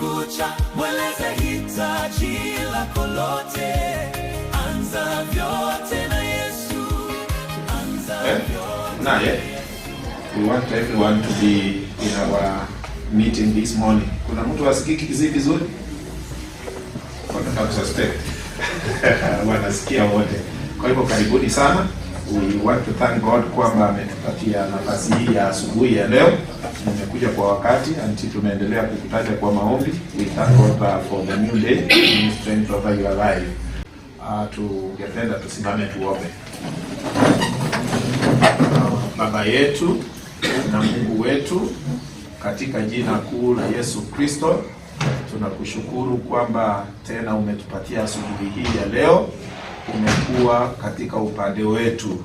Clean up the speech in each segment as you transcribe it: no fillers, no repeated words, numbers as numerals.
kucha, mweleze hitaji lako lote. Anza vyote na Yesu. Anza vyote. We want everyone to be in our meeting this morning. Kuna mtu asikiki vizuri? Wanataka suspect. Wanasikia wote. Kwa hivyo karibuni sana. We want to thank God kwamba ametupatia nafasi hii ya asubuhi ya leo. Nimekuja kwa wakati until tunaendelea kukutaja kwa maombi. We thank God for the new day, new strength over your life. Tungependa tusimame tuombe. Baba yetu na Mungu wetu, katika jina kuu la Yesu Kristo, tunakushukuru kwamba tena umetupatia asubuhi hii ya leo. Umekuwa katika upande wetu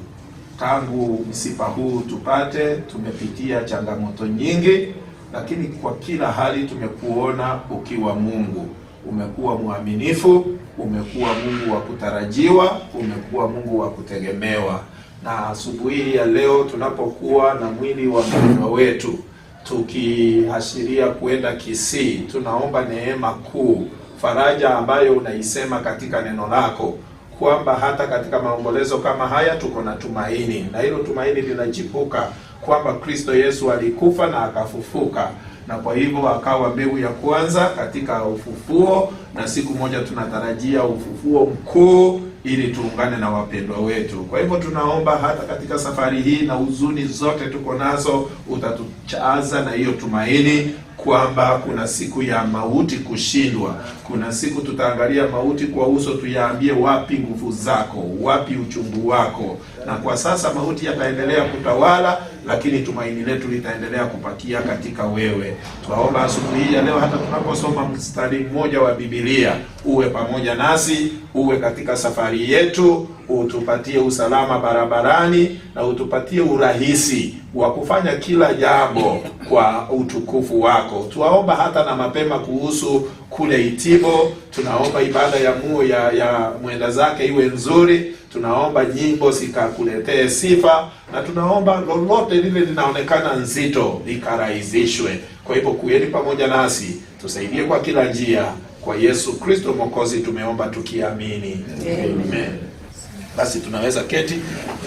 tangu msiba huu tupate. Tumepitia changamoto nyingi, lakini kwa kila hali tumekuona ukiwa Mungu. Umekuwa mwaminifu, umekuwa Mungu wa kutarajiwa, umekuwa Mungu wa kutegemewa. Na asubuhi ya leo tunapokuwa na mwili wa mpendwa wetu tukiashiria kwenda Kisii, tunaomba neema kuu, faraja ambayo unaisema katika neno lako kwamba hata katika maombolezo kama haya tuko na tumaini, na hilo tumaini linachipuka kwamba Kristo Yesu alikufa na akafufuka, na kwa hivyo akawa mbegu ya kwanza katika ufufuo, na siku moja tunatarajia ufufuo mkuu ili tuungane na wapendwa wetu. Kwa hivyo tunaomba hata katika safari hii na huzuni zote tuko nazo, utatuchaza na hiyo tumaini kwamba kuna siku ya mauti kushindwa. Kuna siku tutaangalia mauti kwa uso, tuyaambie wapi nguvu zako, wapi uchungu wako. Na kwa sasa mauti yataendelea kutawala, lakini tumaini letu litaendelea kupakia katika wewe. Tunaomba asubuhi ya leo hata tunaposoma mstari mmoja wa Biblia, uwe pamoja nasi, uwe katika safari yetu, utupatie usalama barabarani na utupatie urahisi wa kufanya kila jambo kwa utukufu wako. Tunaomba hata na mapema kuhusu kule Itibo, tunaomba ibada ya mwenda zake iwe nzuri, tunaomba nyimbo zikakuletee sifa, na tunaomba lolote lile linaonekana nzito likarahisishwe. Kwa hivyo kueni pamoja nasi, tusaidie kwa kila njia. Kwa Yesu Kristo Mwokozi tumeomba tukiamini. Amen. Basi tunaweza keti.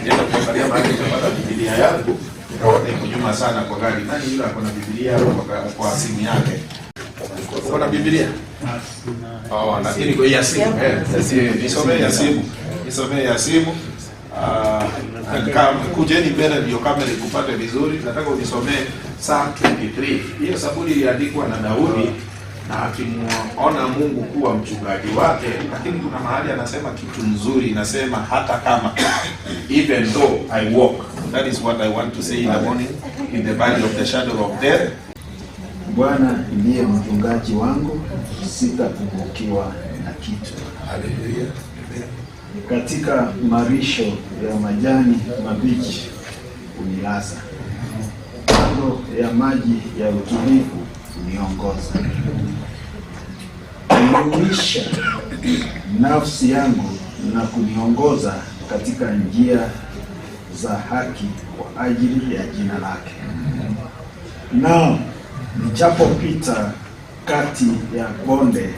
Nenda kuangalia mahali kwa Biblia yangu. Nikaona iko nyuma sana kwa gari. Nani yule akona Biblia kwa simu yake? Kuna Biblia? Lakini kwa ya simu. Nisomee ya simu. Nisomee ya simu. Kama kujeni mbele ndio kamera ikupate vizuri. Nataka unisomee Psalm 23. Hiyo Zaburi iliandikwa na Daudi na akimuona Mungu kuwa mchungaji wake, lakini kuna mahali anasema kitu nzuri, inasema hata kama, even though I walk. That is what I want to say in the morning, in the valley of the shadow of death. Bwana ndiye mchungaji wangu, sitapungukiwa na kitu. Haleluya. Katika marisho ya majani mabichi unilaza, kando ya maji ya utulivu uniongoza. Uniuisha nafsi yangu na kuniongoza katika njia za haki kwa ajili ya jina lake. Na nichapopita kati ya bonde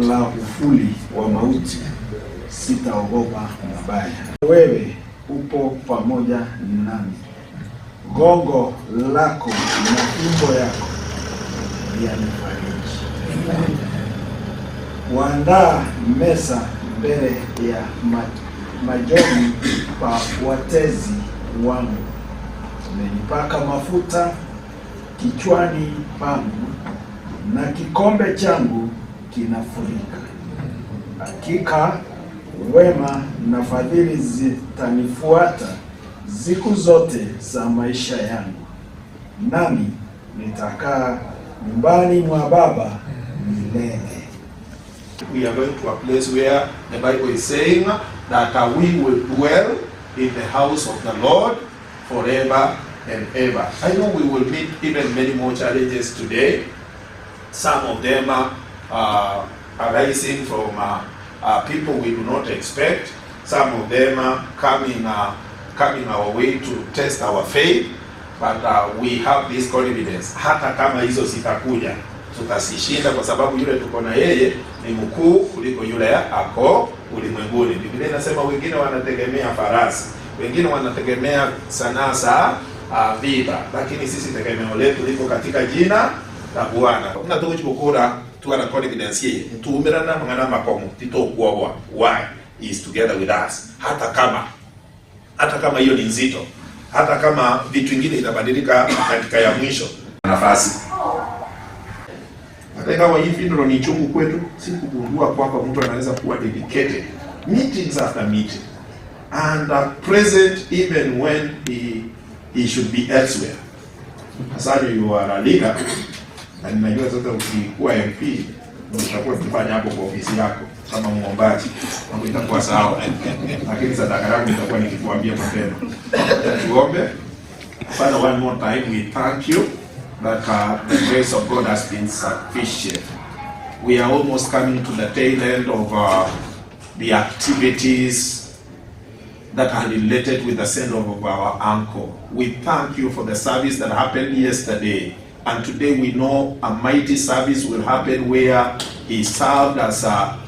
la uvuli wa mauti, sitaogopa mabaya. Wewe upo pamoja nami, gongo lako na fimbo yako yanifariji. Waandaa meza mbele ya majoni pa watezi wangu. Umenipaka mafuta kichwani pangu, na kikombe changu kinafurika. Hakika wema na fadhili zitanifuata siku zote za maisha yangu, nami nitakaa nyumbani mwa Baba milele. We are going to a place where the Bible is saying that we will dwell in the house of the Lord forever and ever. I know we will meet even many more challenges today. Some of them are arising from people we do not expect. Some of them are coming our way to test our faith. But we have this confidence. Hata kama hizo zitakuja, tutasishinda, kwa sababu yule tuko na yeye ni mkuu kuliko yule ako ulimwenguni. Biblia inasema wengine wanategemea farasi, wengine wanategemea sanaa za viba, lakini sisi tegemeo letu liko katika jina la Bwana. Kuna tukuchukura tuana confidence yeye tuumirana ngana makomo titokuwa why is together with us, hata kama hiyo ni nzito, hata kama vitu vingine itabadilika katika ya mwisho nafasi. Hata kama hivi ndio ni chungu kwetu, si kugundua kwamba mtu anaweza kuwa dedicated meetings after meeting and present even when he should be elsewhere. Asante you are a leader, na ninajua sasa ukikuwa MP utakuwa ukifanya hapo kwa ofisi yako kama muombaji, mambo itakuwa sawa. Lakini sadaka yangu itakuwa nikikuambia mapema. Tuombe. Father, one more time we thank you that the grace of God has been sufficient. We are almost coming to the tail end of the activities that are related with the send off of our uncle. We thank you for the service that happened yesterday, and today we know a mighty service will happen where he served as a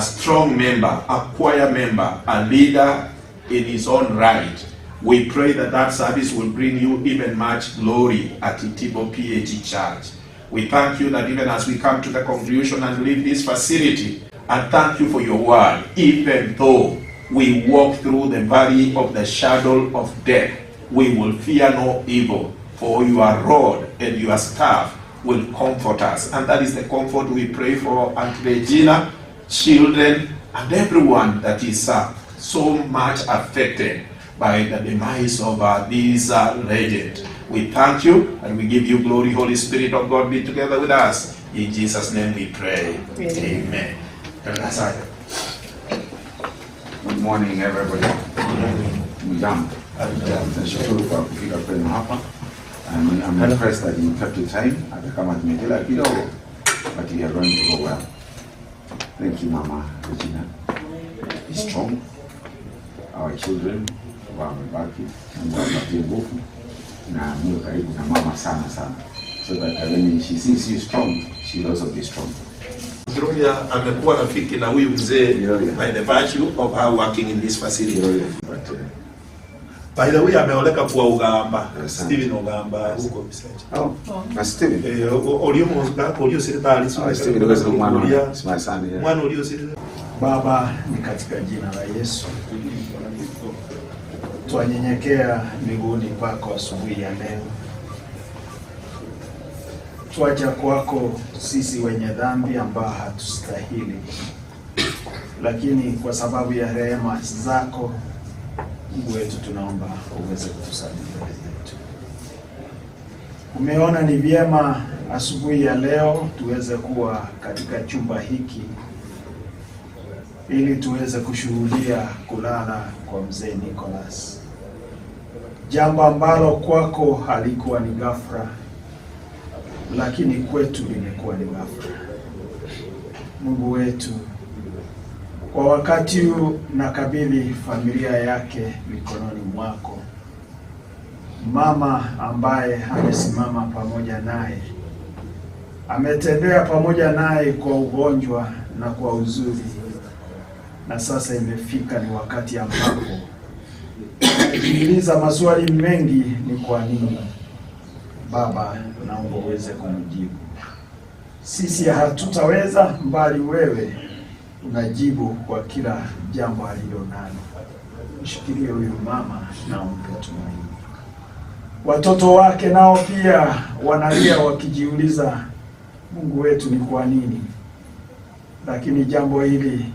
strong member, a choir member, a leader in his own right. We pray that that service will bring you even much glory at Itibo PAG Church. We thank you that even as we come to the conclusion and leave this facility, and thank you for your word, even though we walk through the valley of the shadow of death, we will fear no evil, for your rod and your staff will comfort us. And that is the comfort we pray for Aunt Regina, children, and everyone that is so much affected by the demise of these legends. We thank you and we give you glory. Holy Spirit of God, be together with us. In Jesus' name we pray. Amen. Good morning everybody. Mjambo. Nashukuru kwa kufika kwenu hapa. I'm impressed that you kept the time. Hata kama tumechelewa kidogo, but you are going to go well. Thank you, Mama Regina. Be strong. Our children wamebaki, Mungu awapatie nguvu na Mungu karibu na mama sana, so that when she sees you strong, she will also be strong. Gloria amekuwa rafiki na huyu mzee by the virtue of her working in this facility. By the way, ameoleka kwa Ugamba. Steven Ugamba huko Bisaji. Oh, na Steven. Olio serikali Steven ndio mwana. Sima sana. Mwana olio serikali. Baba, ni katika jina la Yesu twanyenyekea miguuni pako asubuhi ya leo. Twaja kwako sisi wenye dhambi ambao hatustahili, lakini kwa sababu ya rehema zako Mungu wetu tunaomba uweze kutusamehe zetu. Umeona ni vyema asubuhi ya leo tuweze kuwa katika chumba hiki ili tuweze kushuhudia kulala kwa mzee Nicholas, jambo ambalo kwako halikuwa ni ghafla, lakini kwetu limekuwa ni ghafla. Mungu wetu, kwa wakati huu nakabidhi familia yake mikononi mwako. Mama ambaye amesimama pamoja naye, ametembea pamoja naye kwa ugonjwa na kwa uzuri, na sasa imefika ni wakati ambapo anajiuliza maswali mengi, ni kwa nini? Baba, naomba uweze kumjibu. Sisi hatutaweza, mbali wewe unajibu kwa kila jambo alilo nalo. Mshikilie huyu mama na umpe tumaini. Watoto wake nao pia wanalia wakijiuliza, Mungu wetu, ni kwa nini? Lakini jambo hili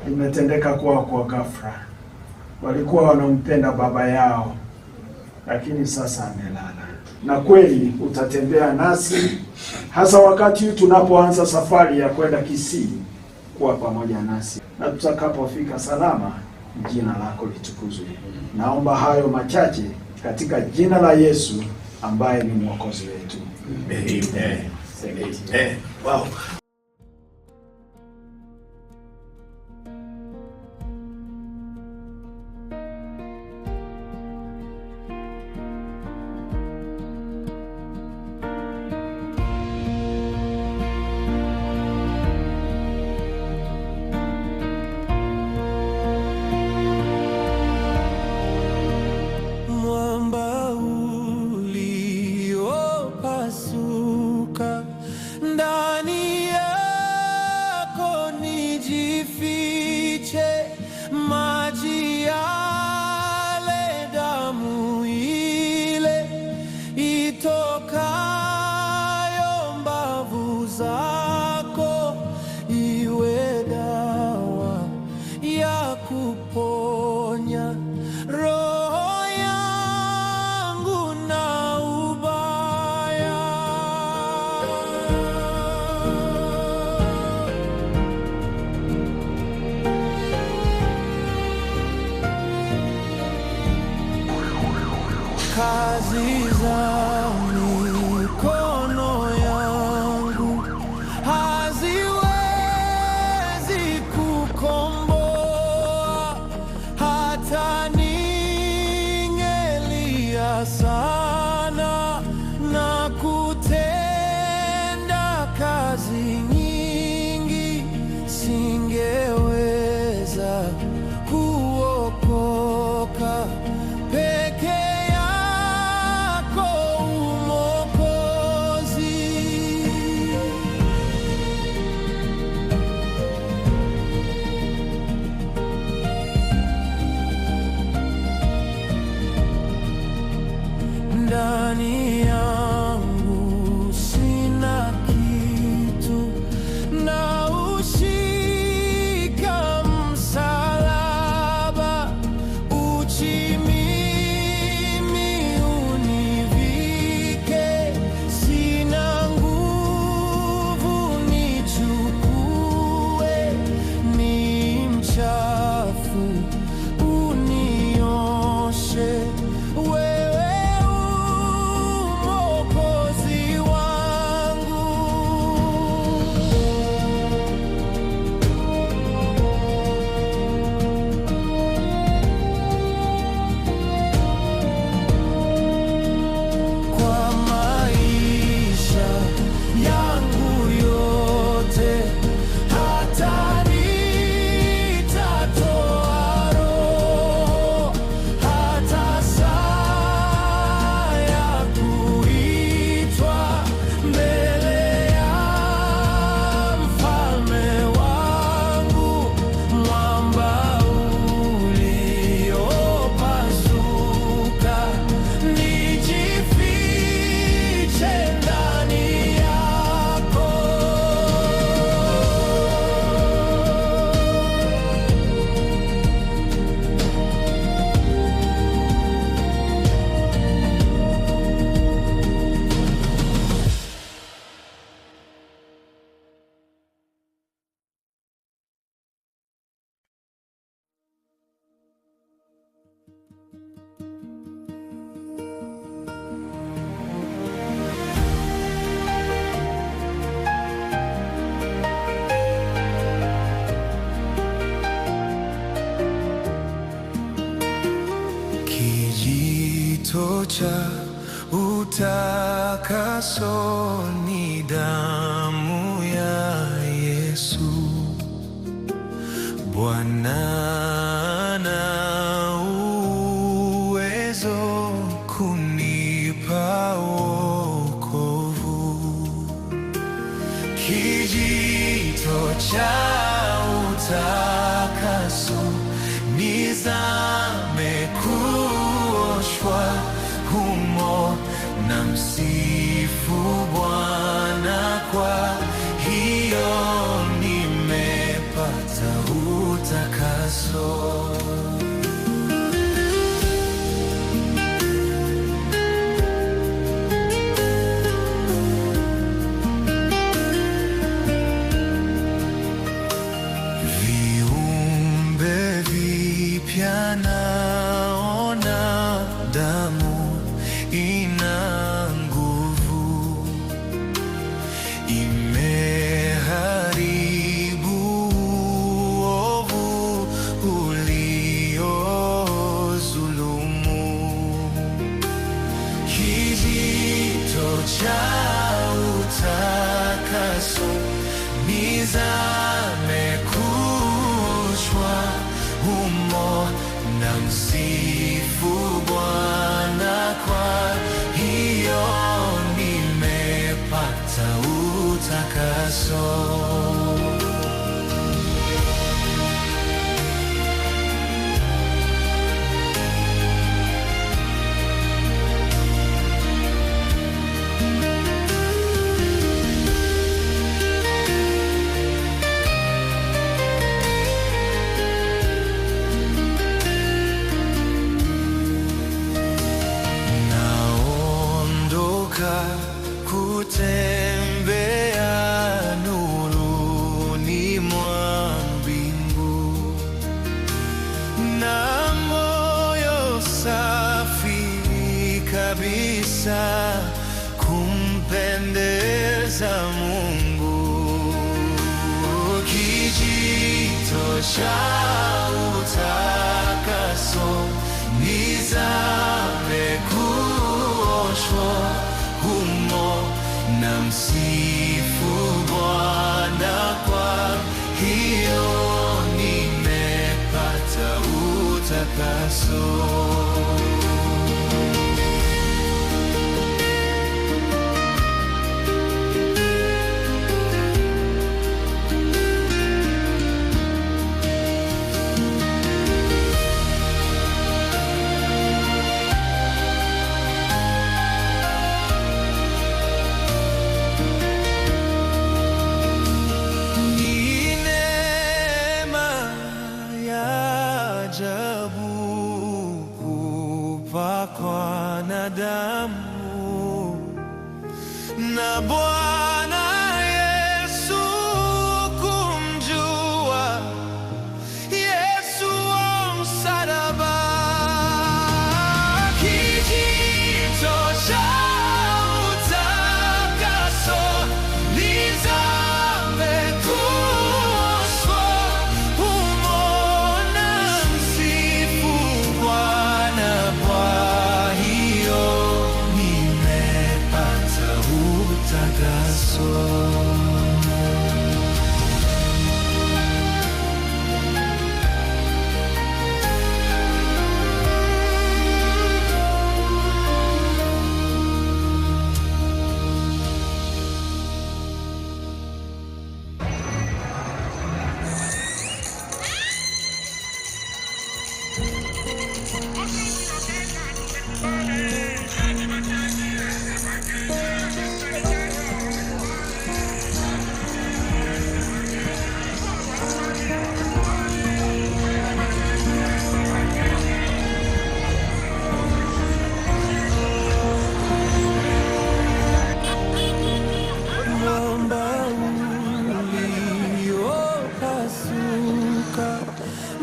limetendeka kwa ghafla. Walikuwa wanampenda baba yao, lakini sasa amelala. Na kweli utatembea nasi hasa wakati tunapoanza safari ya kwenda Kisii, kuwa pamoja nasi, na tutakapofika salama, jina lako litukuzwe. Naomba hayo machache katika jina la Yesu ambaye ni mwokozi wetu. Amen. Amen. Wow. kazi za mikono yangu haziwezi kukomboa, hata ningelia sana na kutenda kazi nyingi, singeweza kuokoka. Peke yako Mwokozi, ndani yangu sina kitu, na ushika msalaba, uchi mimi univike, sina nguvu nichukue, ni mchafu unioshe, wewe Mwokozi wangu. Kwa maisha yangu yote, hata nitatoa roho, hata saa ya kuitwa mbele ya mfalme wangu, mwamba uliopasuka, nijifiche ndani yako. Kijito cha utakaso ni damu ya Yesu. Bwana na uwezo kunipa wokovu. Kijito cha utakaso nizame kuoshwa humo, na msifu Bwana, kwa hiyo nimepata utakaso. Viumbe vipya naona, damu ina nguvu, imeharibu uovu uliozulumu. Kijito cha utakaso nizame kuoshwa humo, na msifu Bwana, kwa hiyo nimepata utakaso. Kutembea nuruni mwa mbingu, na moyo safi kabisa. kabisa kumpendeza Mungu. Kijito cha utakaso nizame kuoshwa humo, na msifu Bwana, kwa hiyo nimepata utakaso. Kupakwa na damu na Bwana Yesu, kumjua Yesu wa msalaba. Kijito cha utakaso nizame kuoshwa humo, na msifu Bwana, kwa hiyo nimepata utakaso.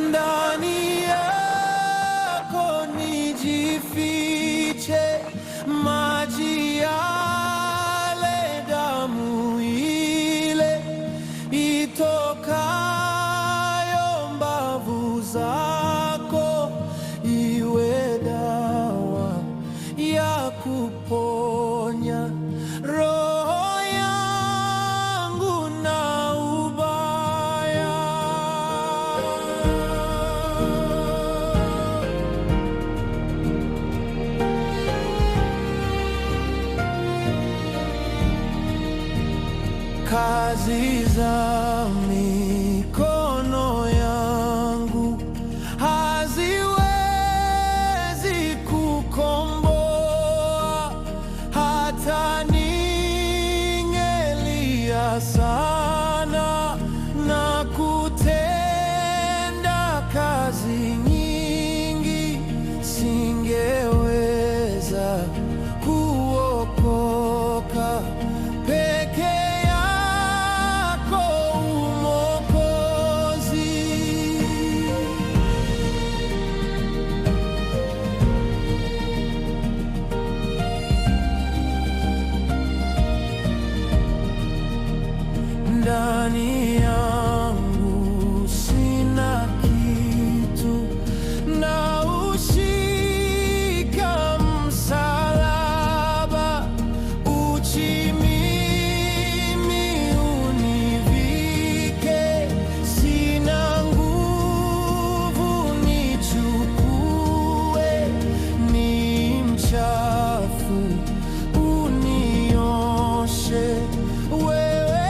Ndani yako nijifiche, maji yale, damu ile itokayo mbavu zako, iwe dawa ya kuponya roho yangu na ubaya. Kazi za mikono yangu haziwezi kukomboa, hata ningelia sana na kutenda kazi nyingi, singeweza kuokoka peke ndani yangu sina kitu, na ushika msalaba, uchi mimi univike, sina nguvu nichukue, ni mchafu unioshe, wewe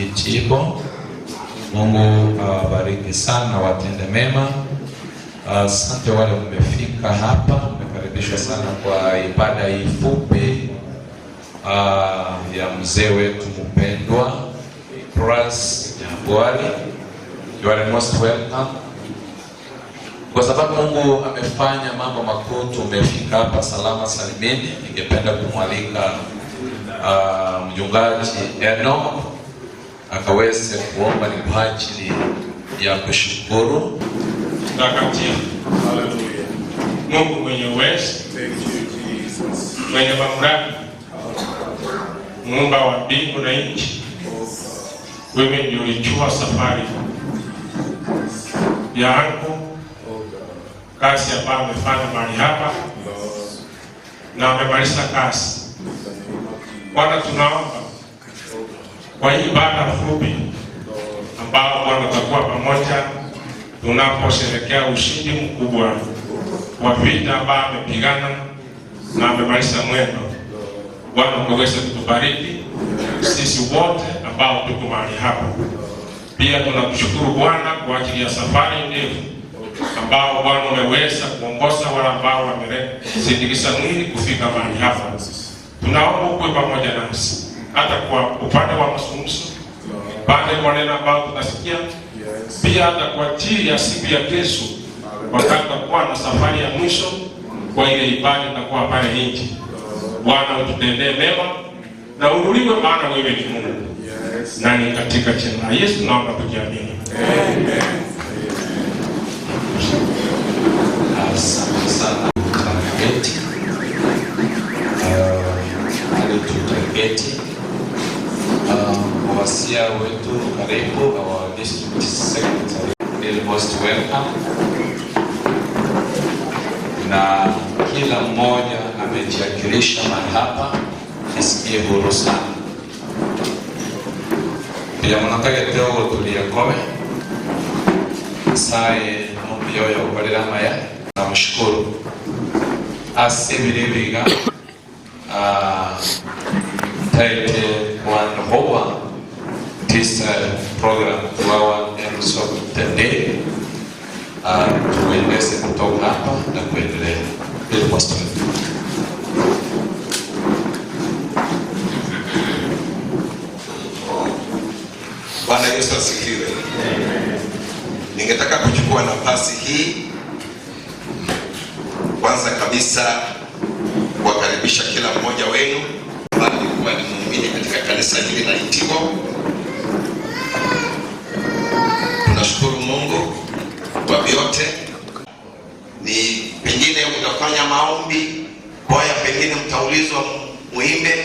Ichibo. Mungu awabariki sana, watende mema. Asante wale mmefika hapa, mmekaribishwa sana kwa ibada hii fupi ya mzee wetu mpendwa Pras Nyangwali. You are most welcome. Kwa sababu Mungu amefanya mambo makuu, tumefika hapa salama salimini. Ningependa kumwalika mchungaji Eno akaweze kuomba ni kwa ajili ya kushukuru. Takatifu. Haleluya. Mungu mwenye uwezo, mwenye mamlaka, Muumba wa mbingu na nchi, wewe ndio ulijua safari yangu, kazi ambayo amefanya mahali hapa na amemaliza kazi. Bwana, tunaomba kwa hii ibada fupi ambao Bwana tutakuwa pamoja tunaposherehekea ushindi mkubwa wa vita ambao amepigana na amemaliza mwendo. Bwana, ukaweze kutubariki sisi wote ambao tuko mahali hapa. Pia tunakushukuru Bwana kwa ajili ya safari ndefu ambao Bwana umeweza kuongoza wale ambao wamesindikiza mwili kufika mahali hapa. Tunaomba uwe pamoja nasi hata kwa upande wa mazungumzo, upande wa neno ambao tutasikia, pia hata kwa ajili ya siku ya kesho wakati tutakuwa na safari ya mwisho kwa ile ibada itakuwa pale nje. Bwana, ututendee mema na unuliwe, maana wewe ni Mungu. Na ni katika jina la Yesu naomba tukiamini. Amen. Asante sana Targeti. Tutageti wasia wetu karibu, our district secretary is most welcome, na kila mmoja amejiakilisha mahali hapa, nisikie huru sana. Pia mnataka teogo tuliakoe sae mbiyo ya kubalira maya na mshukuru asibiribiga taite one over this program to our episode today. Tuweze kutoka hapa na kuendelea ili pastor. Bwana Yesu asifiwe. Ningetaka kuchukua nafasi hii kwanza kabisa kuwakaribisha kila mmoja wenu ambao ni muumini katika kanisa hili la Ichibo. Tunashukuru Mungu kwa vyote. Ni pengine utafanya maombi, kwaya pengine mtaulizwa muimbe.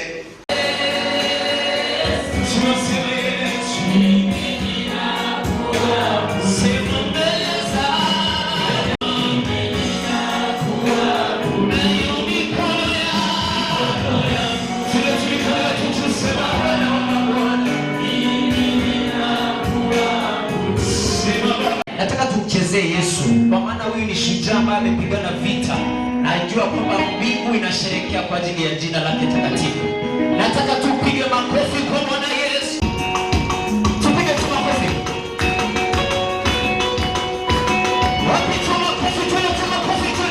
Nataka tumchezee Yesu kwa maana huyu ni shujaa ambaye amepigana vita na ajua kwamba mbingu inasherehekea kwa ajili ya jina lake takatifu. Nataka tupige makofi kwa Bwana Yesu. Tupige tu makofi. Wapi tu makofi, tu makofi tu.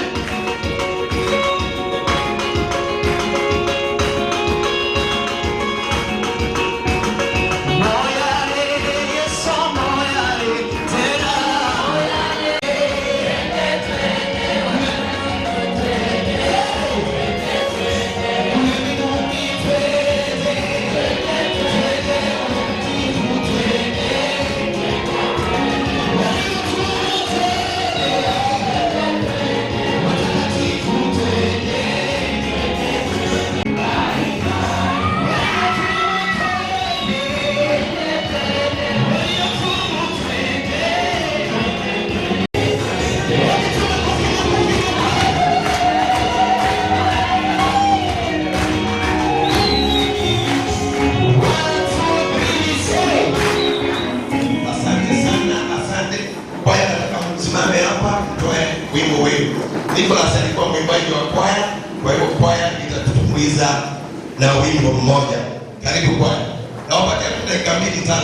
Nicholas alikuwa mwimbaji wa kwaya, kwa hiyo kwaya itatutumbuiza na wimbo mmoja. Karibu kwaya. Naomba dakika 2-3.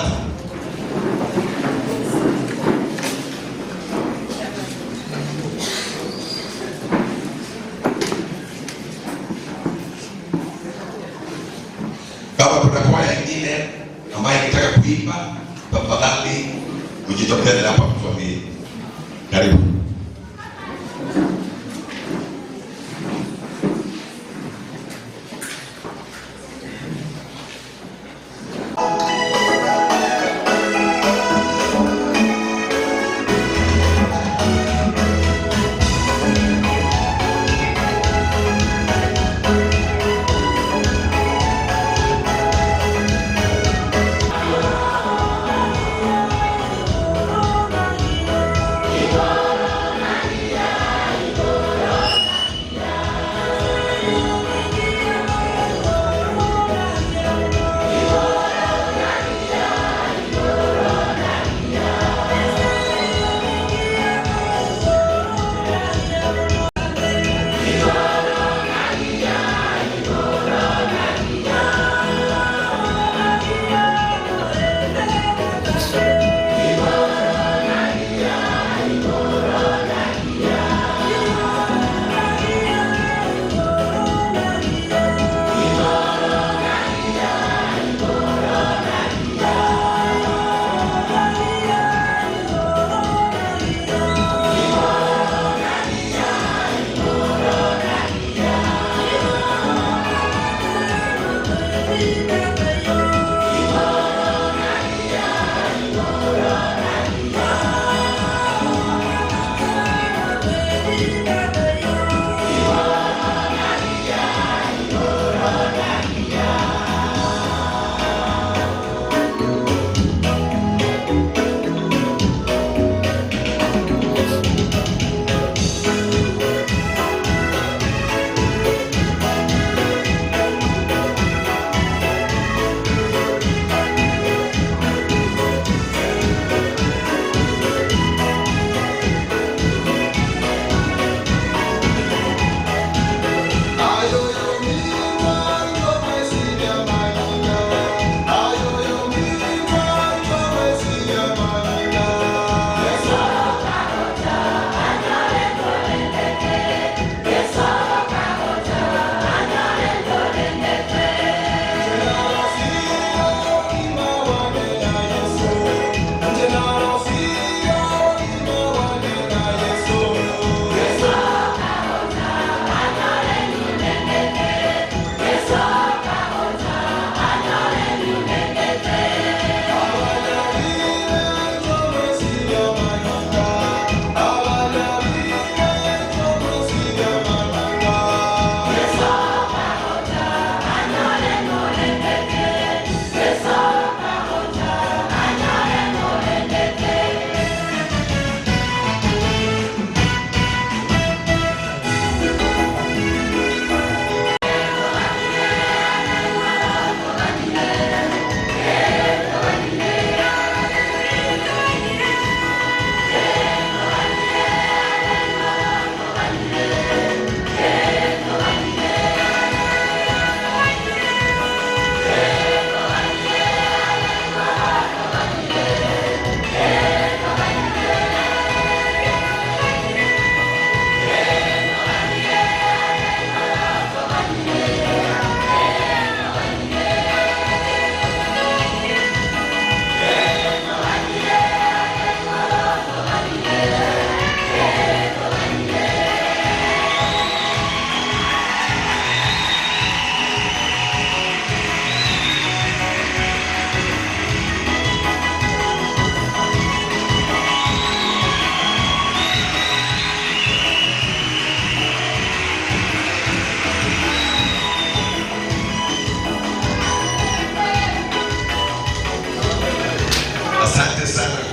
Kama kuna kwaya nyingine ambayo inataka kuimba, tafadhali ujitokeze hapa kutuambie. Karibu.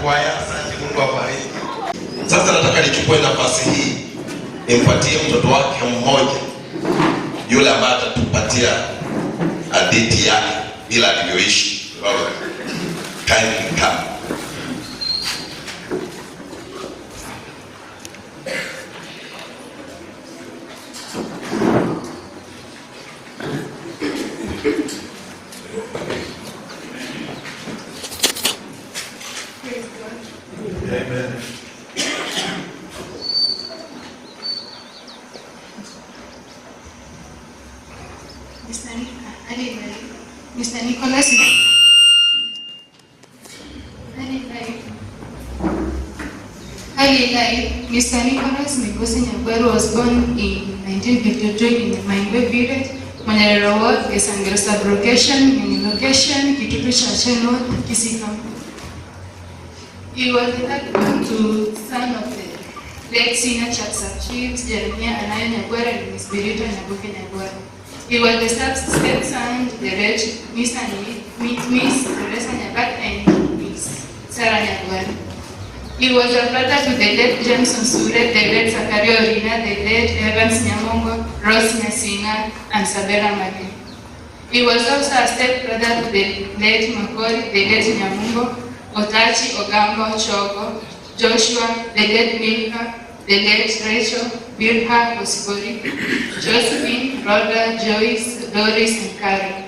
kwaya. Asante, Mungu awabariki. Sasa nataka nichukue nafasi hii nimpatie mtoto wake mmoja yule ambaye atatupatia hadithi yake bila alivyoishi. Kindly come. Amen. Mr. Nicholas Mr. Nicholas Migosi Nyagweru was born in 1952 in the Maingo village, Manyarero Ward, Gesangero Sub-Location, in location, Kitutu Chachen Ward, Kisii County. He was the third son of the late senior Church Chiefs, Jeremiah Anayo Nyagweru and Miss Birita Nyabuke Nyagweru. He was the stepson to the late Miss Teresa Nyabat and Miss Sarah Nyagweru. He was a brother to the late James Onsure, the late Zakaria Orina, the late Evans Nyamongo, Rose Nyasinga, and Sabera Magi. He was also a stepbrother to the late Makori, the late Nyamungo, Otachi, Ogambo, Chogo, Joshua, the late Milka, the late Rachel, Bilha, Osibori, Josephine, Rhoda, Joyce, Doris, and Karen.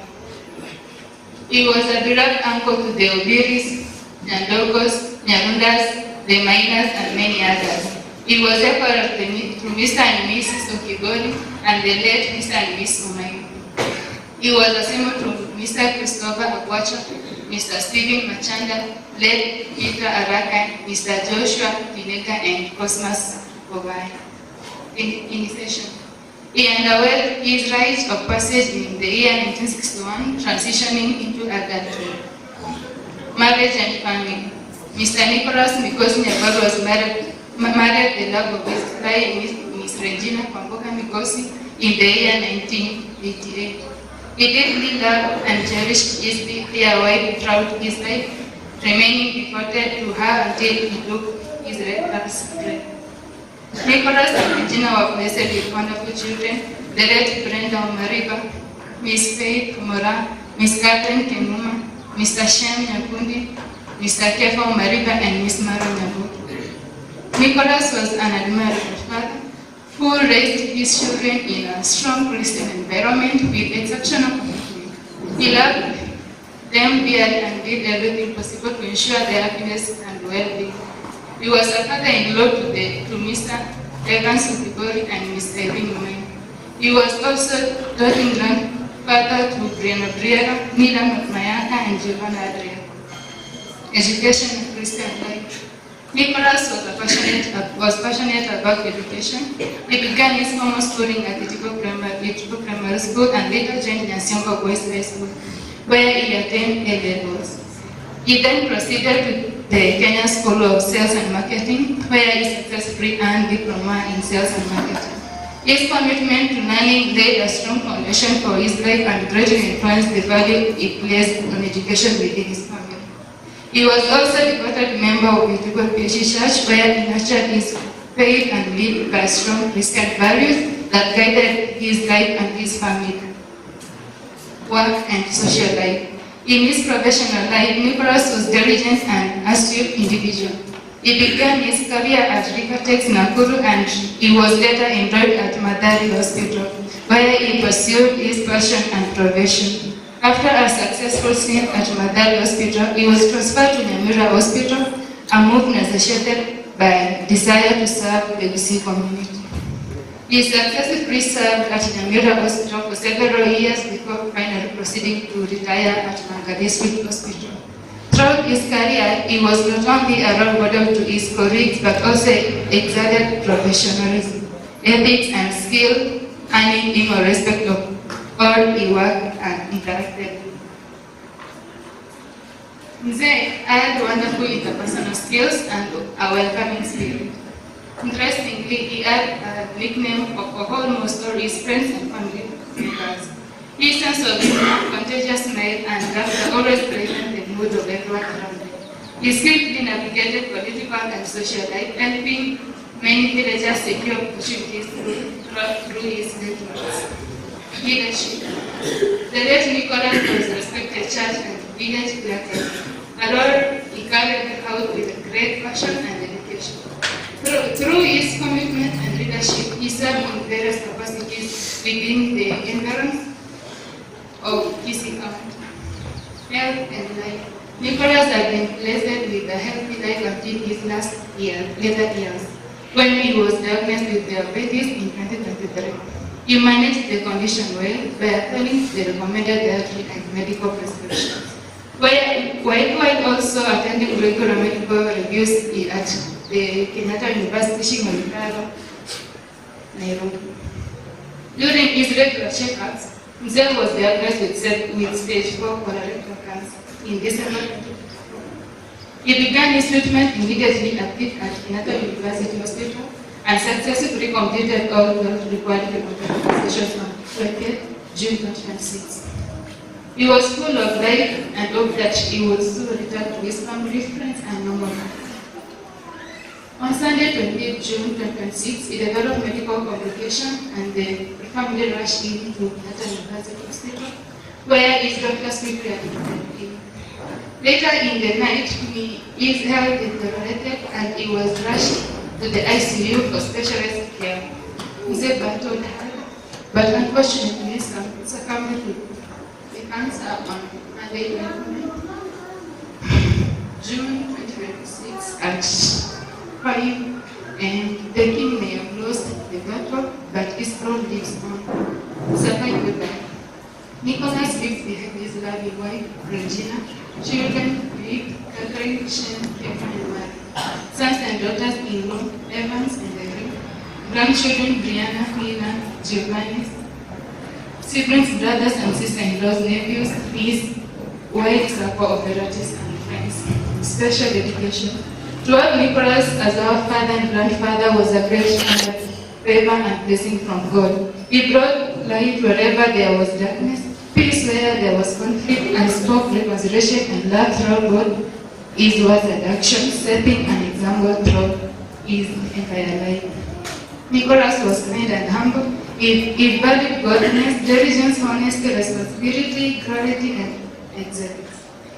He was a beloved uncle to the Obiris, Nyandogos, Nyarundas, the Miners, and many others. He was a part of to Mr. and Mrs. Okigori and the late Mr. and Miss Umai. He was a symbol to Mr. Christopher Akwacha, Mr. Stephen Machanda, late Peter Araka, Mr. Joshua Pineka, and Cosmas Obai. Initiation. He underwent his rite of passage in the year 1961, transitioning into adulthood. Marriage and family. Mr. Nicholas Migosi Nyagweru was married the love of his life, Miss Regina Kwamboka Migosi, in the year 1988. He deeply loved and cherished his dear wife throughout his life, remaining devoted to her until he took his last breath. Nicholas and Regina were blessed with wonderful children, the late Brenda Omariba, Miss Faith Mora, Miss Catherine Kenuma, Mr. Shem Nyakundi, Mr. Kefa Omariba, and Miss Mara Nyabuke. Nicholas was an admired father who raised his children in a strong Christian environment with exceptional commitment. He loved them dearly and did everything possible to ensure their happiness and well-being. He was a father-in-law to Mr. Evans Ubigori and Miss Irene Umay. He was also doting grandfather to Brianna Briera, Nila Mayaka, and Giovanna Adria. Education and Christian life. Nicholas was passionate about education. He began his formal schooling at Itigo Primary School and later joined Nyasiongo Boys High School, where he attained A-levels. He then proceeded to the Kenya School of Sales and Marketing, where he successfully earned diploma in sales and marketing. His commitment to learning laid a strong foundation for his life and greatly influenced the value he placed on education within his family. He was also a devoted member of the Itigo PG Church, where he nurtured his faith and lived by strong Christian values that guided his life and his family, work, and social life. In his professional life, Nicholas was diligent and astute individual. He began his career at Ricatex Nakuru and he was later enrolled at Madari Hospital, where he pursued his passion and profession. After a successful stint at Madari Hospital, he was transferred to Nyamira Hospital, a move necessitated by desire to serve the Kisii community. He successfully served at Nyamira Hospital for several years before finally proceeding to retire at Manga District Hospital. Throughout his career, he was not only a role model to his colleagues but also exerted professionalism, ethics, and skill, earning him a respect of all he worked and interacted with. Mzee had wonderful interpersonal skills and a welcoming spirit. Interestingly, he had a nickname for almost all his friends and family members. His sense of humor, contagious smile, and laughter always brightened the mood of everyone around him. He skillfully navigated political and social life, helping many villagers secure opportunities through his networks. Leadership. The late Nicholas was a respected church and village clerk, a role he carried out with great passion and dedication. Through his commitment and leadership, he served in various capacities within the environs of Kisii County. Health and life. Nicholas had been blessed with a healthy life until his later years, when he was diagnosed with diabetes in 2023. He managed the condition well by attending the recommended dietary and medical prescriptions, while also attending regular medical reviews at the Kenyatta University, Shimonikaro, Nairobi. During his regular checkups, Mzee was diagnosed with stage 4 colorectal cancer in December 2020. He began his treatment immediately at Kenyatta University Hospital and successfully completed all the required chemotherapy sessions on 20th June 2026. He was full of life and hoped that he would soon return to his family, friends, and normal life. On Sunday, 20th June 2026, he developed medical complications and the family rushed him to Kenyatta University Hospital, where his doctors quickly admitted him. Later in the night, his health deteriorated and he was rushed to the ICU for specialist care. Mzee battled hard, but unfortunately succumbed to the cancer on Monday, June 2026 at 5, and the king may have lost the battle, but his throne lives on. Survived with that. Nicholas leaves behind his lovely wife, Regina, children, Vic, Catherine, Shane, Kevin, and Mary, sons and daughters-in-law, Evans and Eric, grandchildren, Brianna, Nina, Giovanni, siblings, brothers and sister-in-laws, nephews, his wide circle of relatives and friends. Special dedication. To have Nicholas as our father and grandfather was a great honor, favor and blessing from God. He brought light wherever there was darkness, peace where there was conflict, and spoke reconciliation and love through God, his words and actions, setting an example through his entire life. Nicholas was kind and humble. He valued godliness, diligence, honesty, responsibility, clarity, and excellence.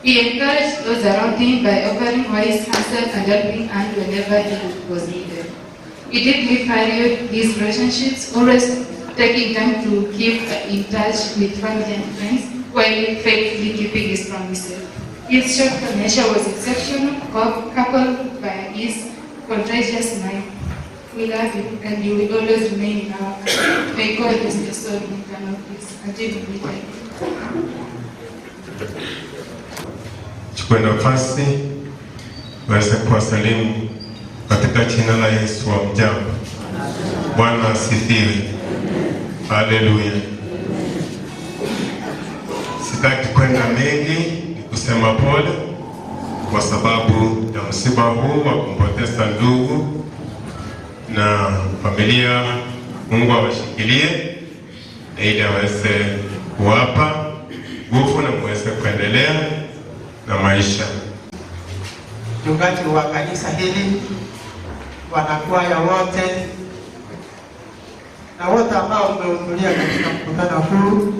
He encouraged those around him by offering wise counsel and helping hand whenever it was needed. He deeply valued his relationships, always taking time to keep in touch with family and friends while faithfully keeping his promises. His short nature was exceptional, coupled by his contagious mind. We love you and you will always remain in our hearts. May God rest your soul in eternal peace until we meet again. Chukue nafasi waweze kuwasalimu katika jina la Yesu. Wa mjambo. Bwana asifiwe. Haleluya. Sitaki kwenda mengi, ni kusema pole kwa sababu ya msiba huu wa kumpoteza ndugu na familia. Mungu awashikilie ili aweze kuwapa nguvu na muweze kuendelea na maisha. Mchungaji wa kanisa hili, wanakwaya wote na wote ambao mmehudhuria katika mkutano huu,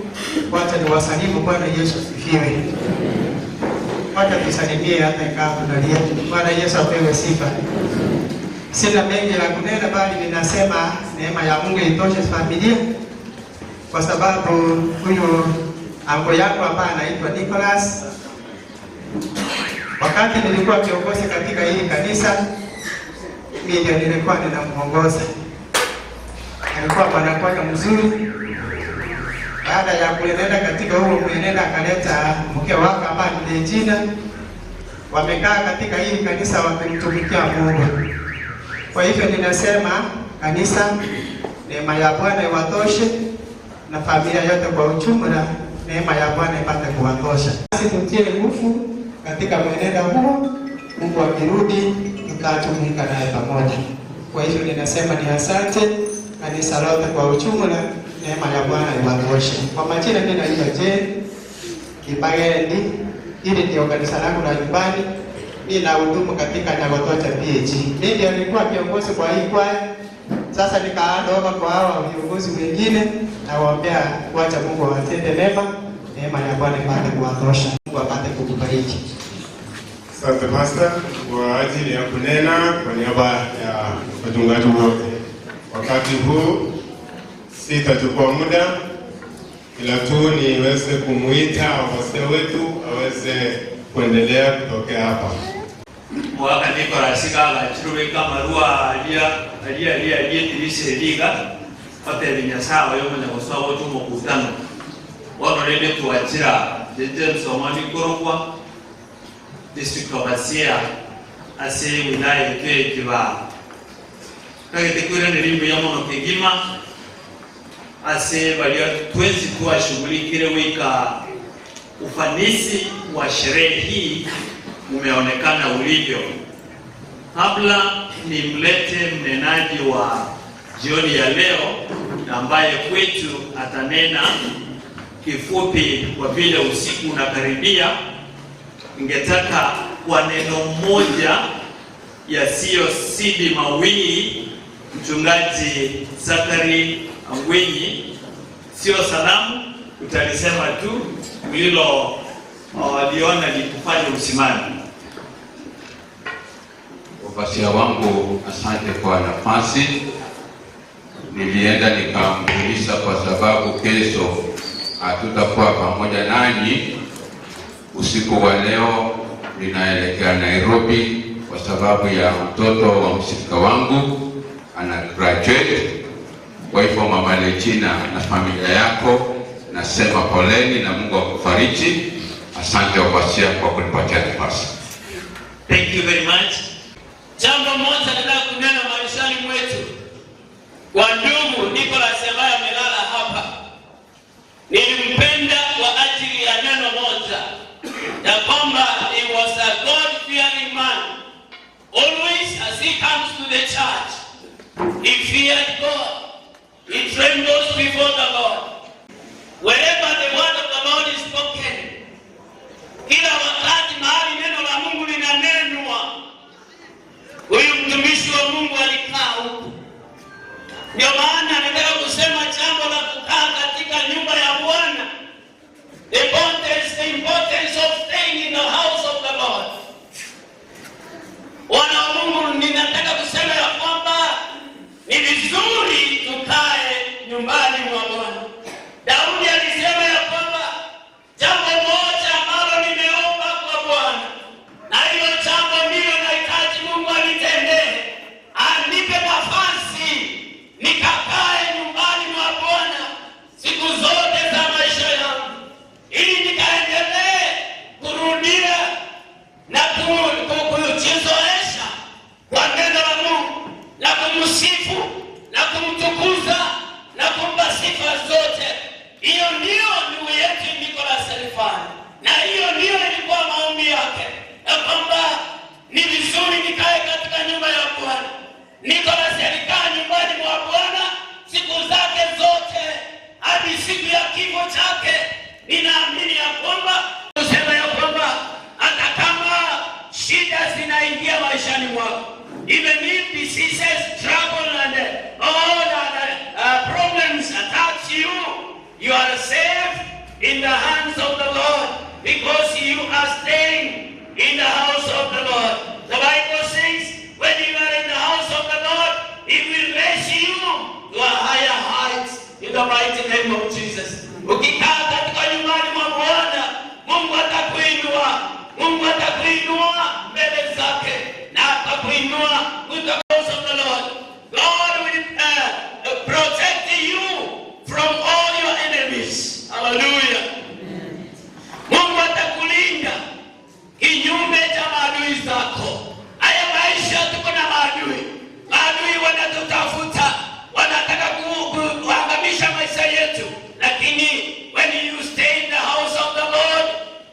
wacha niwasalimu. Bwana Yesu asifiwe. Wacha tusalimie hata ikawa tunalia. Bwana Yesu apewe sifa. Sina mengi la kunena, bali ninasema neema ya Mungu itoshe familia, kwa sababu huyu ango yako ambaye anaitwa Nicholas, wakati nilikuwa kiongozi katika hili kanisa, mimi ndio nilikuwa ninamuongoza. Alikuwa mwanakwaya mzuri. Baada ya kuenenda katika huo mwenenda, akaleta mke wake ambaye ni Regina. Wamekaa katika hili kanisa wakimtumikia Mungu. Kwa hivyo ninasema kanisa, neema ya Bwana iwatoshe, na familia yote kwa ujumla, neema ya Bwana ipate kuwatosha. Sisi tutie nguvu katika mwenendo huo. Mungu akirudi tutatumika naye pamoja. Kwa hivyo ninasema ni asante kanisa lote kwa ujumla, neema ya Bwana iwatoshe. Kwa majina mimi naitwa Jane Kibageni. Hili ndio kanisa langu la nyumbani. Mimi nahudumu katika Nyagotocha PAG. Mimi ndio nilikuwa kiongozi kwa hii kwaya. Sasa nikaondoka kwa hao viongozi wengine, na waombea kuacha Mungu awatende mema, neema ya Bwana ipate kuwatosha. Mungu apate kukubariki. Asante Pastor kwa ajili ya kunena kwa niaba ya wachungaji wote. Wakati huu sitachukua muda, ila tu niweze kumuita wazee wetu aweze kuendelea kutokea hapa. Mwaka niko rasika la chiruwe kama rua alia tilise liga pate vinyasawa yomo na kuswa watu mkutano wano lele tuwachira jete msomani korokwa district of Asia ase wilaya kwe kiba kagete kwira nilimbu ya mono kegima ase balia tuwezi kuwa shughulikire wika ufanisi wa sherehe hii umeonekana ulivyo. Kabla nimlete mnenaji wa jioni ya leo ambaye kwetu atanena kifupi kwa vile usiku unakaribia, ningetaka kwa neno moja yasiyo sidi mawili mchungaji Zakari Angwenyi, sio salamu, utalisema tu hilo waliona ni kufanya usimami. Wafasia wangu, asante kwa nafasi. Nilienda nikamjulisha kwa sababu kesho hatutakuwa pamoja nanyi. Usiku wa leo ninaelekea Nairobi kwa sababu ya mtoto wa mshirika wangu ana graduate. Kwa hivyo Mama Lechina na familia yako nasema poleni na Mungu akufariji. Asante wafasia kwa kunipatia nafasi. Thank you very much. Jambo moja nataka kunena maishani mwetu. Kwa ndugu Nicholas ambaye amelala hapa, nilimpenda kwa ajili ya neno moja, ya kwamba he was a God-fearing man. Always as he comes to the church, he feared God. He trembles before the Lord. Wherever the word of the Lord is spoken, kila wakati mahali neno la Mungu linanenwa, huyu mtumishi wa Mungu alikaa huku. Ndio maana nataka kusema jambo la kukaa katika nyumba ya Bwana. The importance of staying in the house of the Lord. Wana wa Mungu, ninataka kusema ya kwamba ni vizuri tukae nyumbani mwa Bwana. Daudi alisema ya kwamba jambo moja ambalo nimeomba kwa Bwana, na hilo jambo ndilo nahitaji Mungu anitendee, anipe nafasi nikakae nyumbani mwa Bwana siku zote za maisha yangu, ili nikaendelee kurudia na kujizoesha kwa neno la Mungu na kumsifu na kumtukuza na kumpa sifa zote. Hiyo ndio ndugu yetu Nicholas alifanya, na hiyo ndio ilikuwa maombi yake, ya kwamba ni vizuri nikae katika nyumba ya Bwana. Nicholas alikaa nyumbani mwa Bwana siku zake zote hadi siku ya kifo chake. Ninaamini ya kwamba kusema ya kwamba hata kama shida zinaingia maishani mwako, even if diseases, trouble and all other problems attach you, you are safe in the hands of the Lord, because you are staying in the house of the Lord. The Bible says, when you are in the house of the Lord, He will raise you to a higher heights in the mighty name of Jesus. Ukikaa katika nyumbani mwa Bwana, Mungu atakuinua. Mungu atakuinua mbele zake na atakuinua with the house of the Lord. God will protect you from all your enemies. Hallelujah. Mungu atakulinda kinyume cha maadui zako. Haya maisha tuko na maadui. Maadui wanatutafuta, wanataka kuangamisha maisha yetu. Lakini when you stay in the house of the Lord,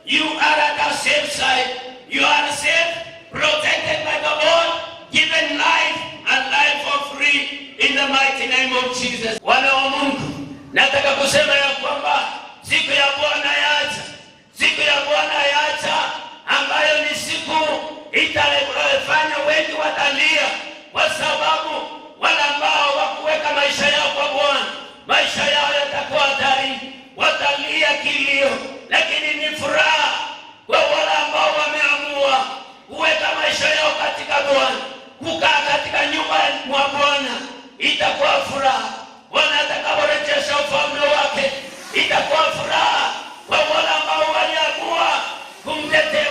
you are at a safe side. You are safe, protected by the Lord, given life and life for free in the mighty name of Jesus. Wana wa Mungu, nataka kusema ya kwamba siku ya Bwana yaja. Siku ya Bwana yaja, ambayo ni siku itafanya wengi watalia, kwa sababu wale ambao wakuweka maisha yao kwa Bwana, maisha yao yatakuwa hatarini, watalia kilio. Lakini ni furaha kwa wale ambao wameamua kuweka maisha yao katika Bwana, kukaa katika nyumba mwa Bwana. Itakuwa furaha Bwana atakaporejesha ufalme wake. Itakuwa furaha kwa wale ambao waliamua kumtetea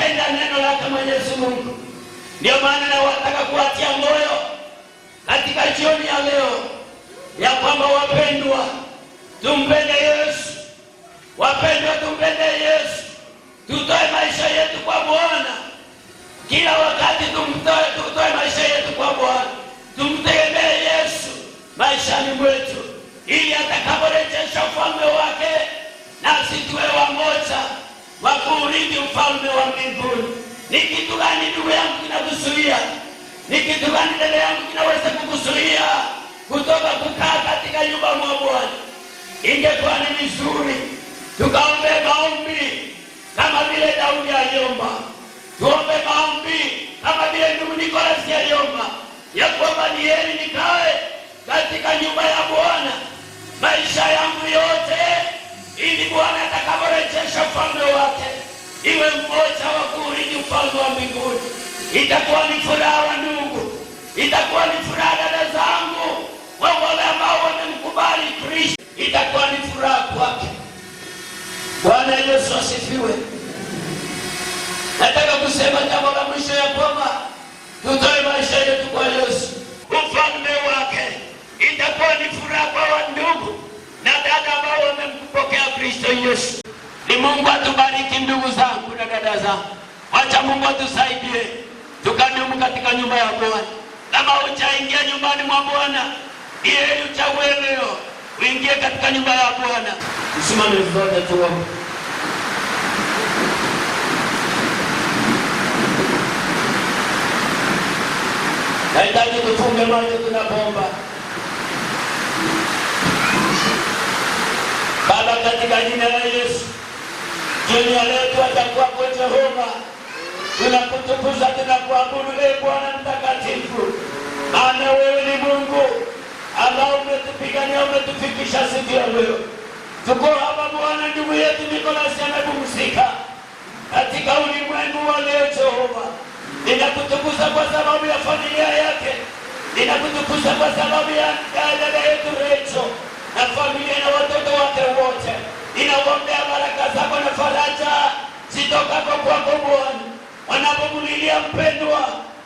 kupenda neno lake Mwenyezi Mungu. Ndio maana nataka kuatia moyo katika jioni ya leo ya kwamba wapendwa, tumpende Yesu. Wapendwa, tumpende Yesu. Tutoe maisha yetu kwa Bwana. Kila wakati tutoe maisha yetu kwa Bwana. Tumtegemee Yesu maishani mwetu, ili atakaporejesha ufalme wake nasi tuwe wamoja wa kuurithi ufalme wa mbinguni. Ni kitu gani ndugu yangu kinakuzuia? Ni kitu gani dada yangu kinaweza kukuzuia kutoka kukaa katika nyumba mwa Bwana? Ingekuwa ni vizuri tukaombe maombi kama vile Daudi aliomba. Tuombe maombi kama vile ndugu Nicholas aliomba, ya kwamba ni heri nikae katika nyumba ya Bwana maisha yangu yote, ili Bwana atakaporejesha ufalme wake iwe mmoja wa kuurithi ufalme wa mbinguni. Itakuwa ni furaha wa ndugu, itakuwa ni furaha dada zangu, wale ambao wamemkubali Kristo, itakuwa ni furaha kwake. Bwana Yesu asifiwe. Nataka kusema jambo la mwisho ya kwamba tutoe maisha yetu kwa Yesu, ufalme wake. Itakuwa ni furaha kwa wandugu na dada ambao wamempokea Kristo Yesu. Ni Mungu atubariki ndugu zangu na dada zangu. Wacha Mungu atusaidie tukadumu katika nyumba ya Bwana. Kama hujaingia nyumbani mwa Bwana, ni heri uchague leo uingie katika nyumba ya Bwana. Tusimame zote tuombe. Nahitaji tufunge macho tunapoomba. Baba, katika jina la Yesu, jioni ya leo tutakuwa kwa Jehova. Tunakutukuza, tunakuabudu ee Bwana mtakatifu. Maana wewe ni Mungu ambao umetupigania, umetufikisha siku ya leo. Tuko hapa Bwana, ndugu yetu Nicholas amepumzika katika ulimwengu wa leo Jehova. Ninakutukuza kwa sababu ya familia yake. Ninakutukuza kwa sababu ya dada yetu Rachel na familia na watoto wake wote. Ninawaombea baraka zako na faraja zitokako kwako Bwana. Wanapomulilia mpendwa,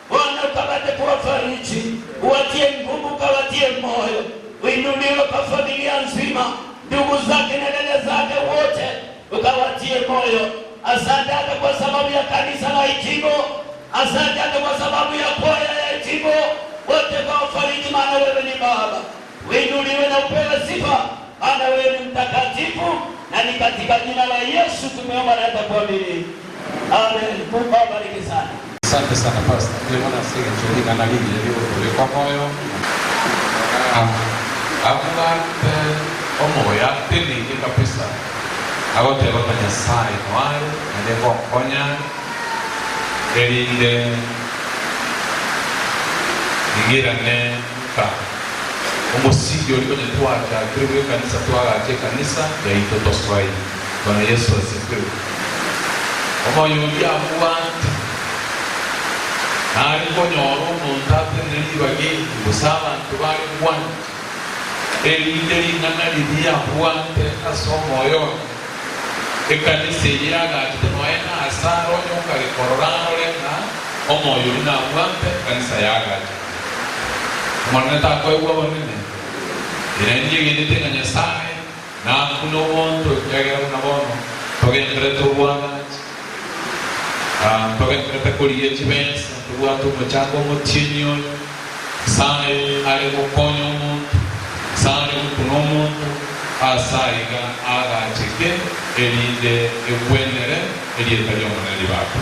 Bwana ukapate kuwafariji, uwatie nguvu, ukawatie moyo. Uinuliwe kwa familia nzima, ndugu zake na dada zake wote, ukawatie moyo. Asante hata kwa sababu ya kanisa la Itigo. Asante hata kwa sababu ya kwaya ya Itigo. Wote kwa ufariji, maana wewe ni Baba. Uinuliwe na upewe sifa, maana wewe ni mtakatifu. Na ni katika jina la Yesu tumeomba na kuamini. Amen. Mungu awabariki sana. Asante sana pastor. Nimeona sisi tunalika na hili leo kwa moyo. Abulante omoya tini kabisa. Agote gotanya sai noayo ndeko konya erinde igirane ka umusigi oliko netwacha kuri kanisa twagache kanisa ya itoto Swahili. Bwana Yesu asifiwe. Omoyo ya kuante ari konyoro montate nilibage busaba ntubari kwan erinde lingana lidia kuante asomoyo ekanise yaga tenoena asaro nyoka rikororano lena omoyo ina kuante kanisa yaga moneta kwa uwa bonene irenje gende tenganya sai na kuno wonto yagera na bono togendre to bwana togendre kuliye chibensa tuwatu mchako motinyo sai ale kokonyo muntu sai kuno muntu asaiga agachike elinde ekwenere elietayo manali bako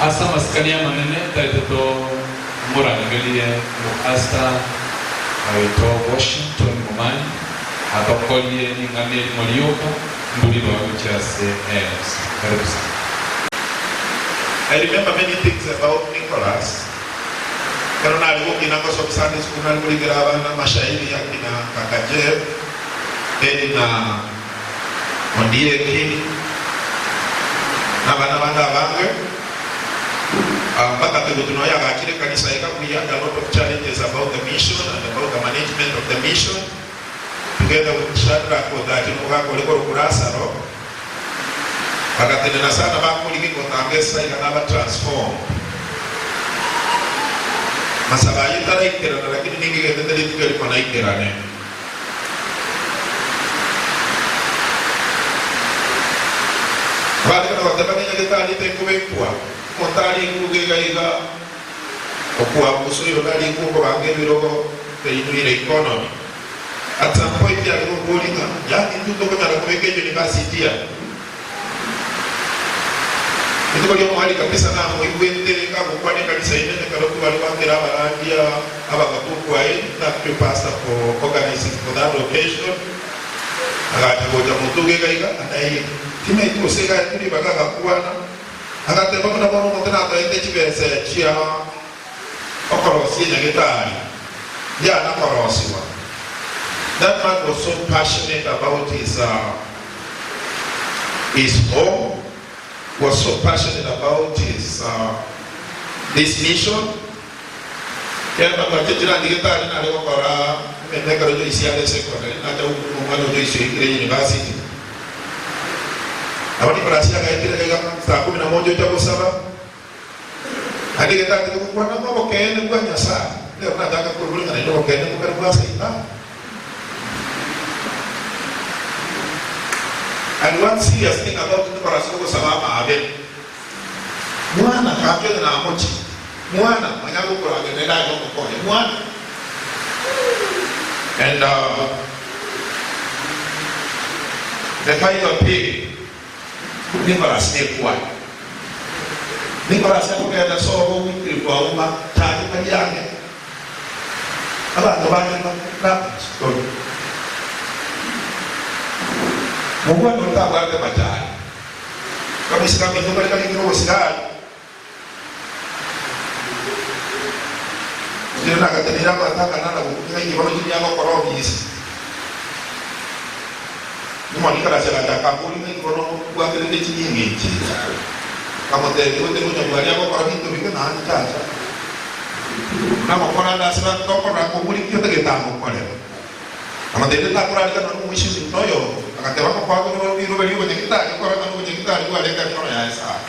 asa maskania manene taito murangalie muasta aito Washington mumani atokolie ningane molioka ndulilo wakuchase karibu sana. I remember many things about Nicholas. Karena alikuwa kwa sababu Sunday school naligraba na mashairi ya kina kaka Jeff, na Ondieki na bana bange. Mpaka tunayoyaga kile kanisa ikakuya a lot of challenges about the mission and about the management of the mission. Together with Shadrach Odati Nugako Leko Kurasaro. Bakatenena sana bakuliki kotangesa ikanaba transform. Masaba yitara ikera lakini ningi gendele tikeli kona ikera ne. Bali kana wakati nyageta alitenkuwekwa. Kontari ngugega iga okuwa kusuri ndali nguko bange birogo teyinire economy. At some point ya kugolinga ya nduko kana kuweka university ya. Ndio kwa mwali kabisa na mwende kama kwa ni kanisa ile kama kwa wale abarandia abakatuko ai na pastor for organizing for that occasion. Agati goja mutuge gaiga adai kime ito sega tuli bagaga kuana agate bakuna bono motena ataende chibese chia okorosi nyagetari ya na korosiwa. That man was so passionate about his home, was so passionate about this mission. Kaya pagkakita nagigitari na rin para may karoon yung isiyade secondary na tayo kumano yung university. Ako ni para siya kahit pinagagam sa 11 tayo saba. Nagigitari ko kung ano mo kaya nagwa niya sa Leo na dagat ko rin na ito kaya nagwa sa ita. And one serious thing about the parasoko salama abe. Mwana kapyo na amochi. Mwana manyago ko age na dayo ko ko. Mwana. And the final pig. Nicolas Nekwa. Nicolas ako kaya na so wikri ko uma tani panyang. Aba tabagan na story. Mungu anataka wale majani. Kama sikami ndio kali kiroho sikali. Ndio nakatenira mataka nana kukinga kiroho chini yako koroho hizi. Mimi nikala sala takapuli ni kiroho kwa kile chini ngichi. Kama ndio ndio nyambali yako kwa vitu vingi na anataka. Na mkona na sala toko na kumuli kiote kitambo kwa leo. Kama ndio takura kana muishi ndoyo. Akatema kwa kwa ni robeli kwenye kitani kwa kama kwenye kitani kwa leka kino ya esa.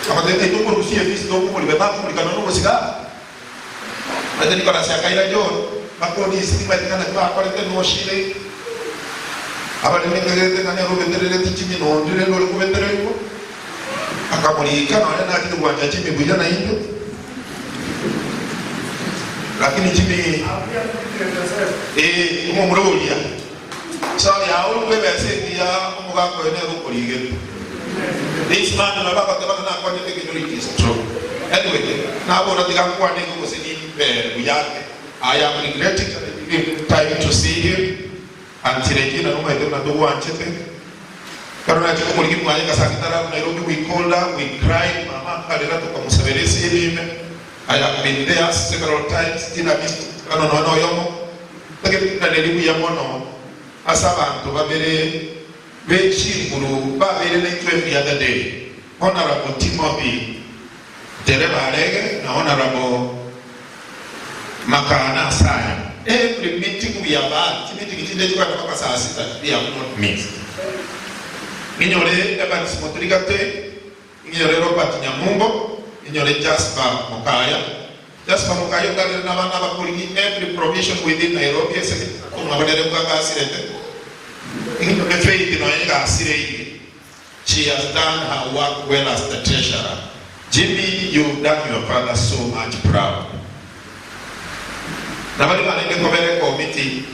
Kama tete tuko rusia fisi ndo kwa libeba kwa kana ndo sika. Baada ni kwa sia kaila jo, bako ni sima kana kwa tete no shile. Aba ni ngeze kana robendele tichimi no ndile ndo kubendele ko. Akamulika na kitu kwa chimi buja na hiyo. Lakini chimi mo mrolia. So ya ulu bebe senti ya umuga ko ene ru kurige. This man na baba tabaka na kwa nite kinuri kiso. Anyway, na bona diga kwa ne ko sini be buyake. I am regretting time to see him until again no mai na do wanchete. Karona chiko muliki mwanya kasakitara Nairobi we called her, we cried, mama kalera to kamuseberesi him. I have been there several times in a mist. No yomo. Take na delibu ya mono. Asa bantu babere bechinguru babere na 12 the other day. Honorable Timothy Tereba Alege na Honorable Makana Saya. Every meeting we have had, meeting kwa kwa saa 6 we have not missed. Inyore Evans Motrigate, inyore Robert Nyamumbo, inyore Jasper Mokaya. Jasper Mokaya ngale na bana bakuligi every provision within Nairobi ese kumabadere kwa kasirete. She has done her work well as the treasurer. Jimmy, you've done your father so much proud. Nabali manenge komere committee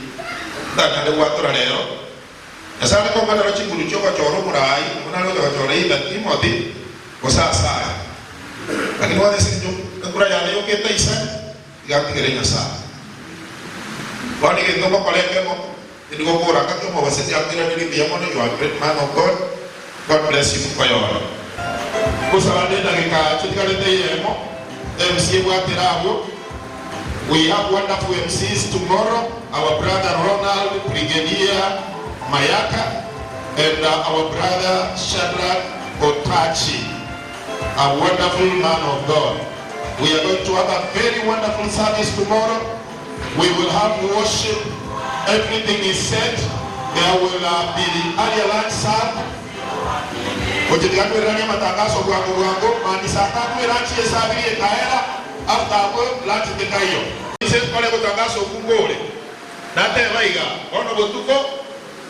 dana de watura leo. Asante kwa mara chingulu choko choro murai, unalo choro ida Timothy osasa. Lakini wale sinjo kura ya leo keta isa yakigerenya sana. Wani kendo kwa koleke mo Indigo Kora Kato was a young man, you are a great man of God. God bless you for your honor. We have wonderful MCs tomorrow. Our brother Ronald Brigadier Mayaka and our brother Shadrach Otachi, a wonderful man of God. We are going to have a very wonderful service tomorrow. We will have worship. Everything is set. There will be the earlier lunch served. Ojitikatu irani matangazo kwa mani saa 3 ilanchi esabiri ekaera after hapo lunch tekayo. Sisi kole kutangazo kungole. Nate maiga ono botuko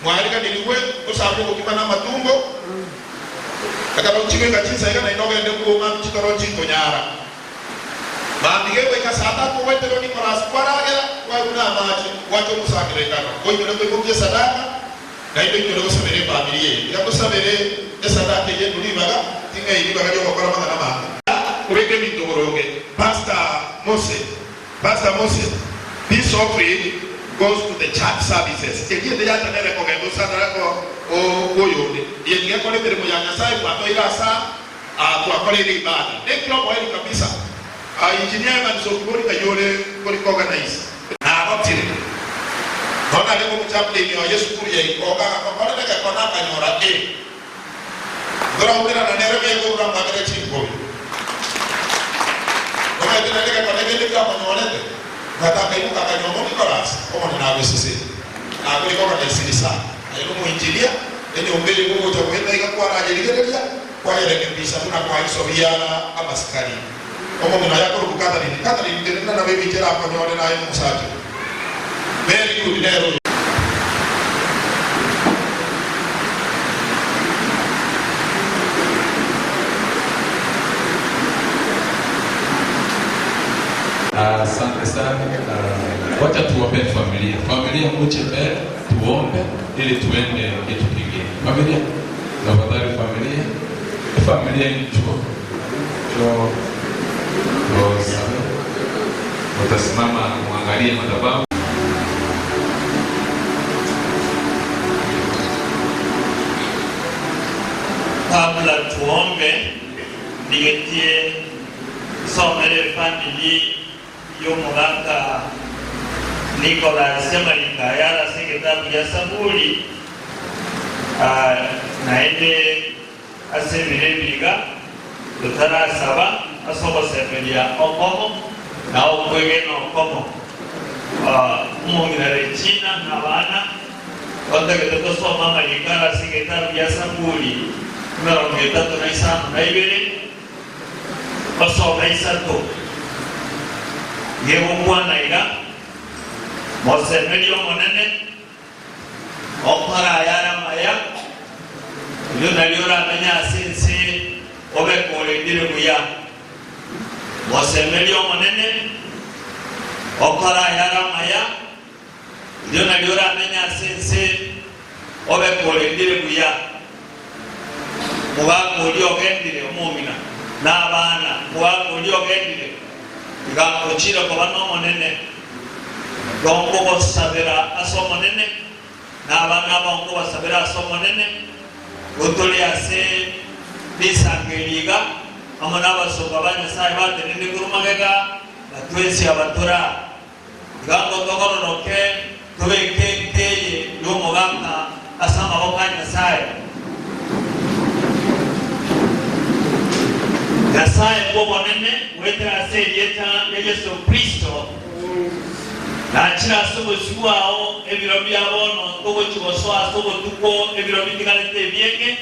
mwarika niliwe kusabu kukimana matumbo. Akaba uchike kachinsa ika na inoga ende kuoma chitoro chito nyara. Maambige weka saa 3 wetero ni koras kwaragera kwa una maji wacho musakire kana. Kwa hiyo ndio kumje sadaka na ile ndio ndio sabere familia. Ila sabere sadaka ye tulibaga tinga ilibaga yo kwa mama na mama. Kureke mitoroge. Pastor Moses, this offering goes to the church services. Ekie de yata nere kwa kendo sadara kwa oyode. Yenge kwa lebere mo yanga sai kwa to ilasa kwa kole ile ibada. Nekilo kwa ile kabisa. Engineer man so kuri kayole kuri organize. Na optile. Hona leko mchaple ni Yesu kuri ya ikoga kwa kole kwa na kanyora Dora ukira na nere kwa kwa magere chimbo. Kama ina nere kwa nere kwa nyolete. Kata kaimuka kanyomo ni koras. Kama na abesisi. Akuli kwa na silisa. Ayo muinjilia ene umbele Mungu cha kwenda ikakuwa na ajiligelia kwa ile kibisa tuna kwa hizo viana ama skari. Kama mna yako kukata ni tena na wewe tena kwa nyole na ayo msaje. Very good nero. Asante sana. Wacha tuombe familia. Familia mche mbele, tuombe ili tuende kitu kingine. Familia, tafadhali familia. Familia ni chuo. Utasimama muangalie madhabahu. Kabla tuombe, nigetie somere familia Yomuganga Nicolas Semalika yala sekitabu ya Saburi naende asemiriga tutara saba asobo semelia okomo na okwege no okomo umongere China na bana wanda keto soma Malika sekitabu ya Saburi mero metato na isano na ibere baso na isato Yehu mwana ila Mose medio monene Okara ayara maya Yuna liura menya asinsi Obe kore dire kuya Mose medio monene Okara ayara maya Yuna liura menya asinsi Obe kore dire kuya Muwako ulio gendire umumina Na abana Muwako ulio gendire Gako chiro kwa wano monene Gongo wa sabira aso monene Na abana bongo wa sabira aso monene Gutuli ase Bisangeliga Amona wasoka banya saibate nini kurumagega Natuensi abatura Gango tokoro noke Tuweke keye Yomo ganga Asama wakanya sai Nasaye kwa monene Weta ase yeta Yesu Kristo Na chira sobo suwao Ebirobi ya bono Togo chigosoa sobo tuko Ebirobi tikalete bienge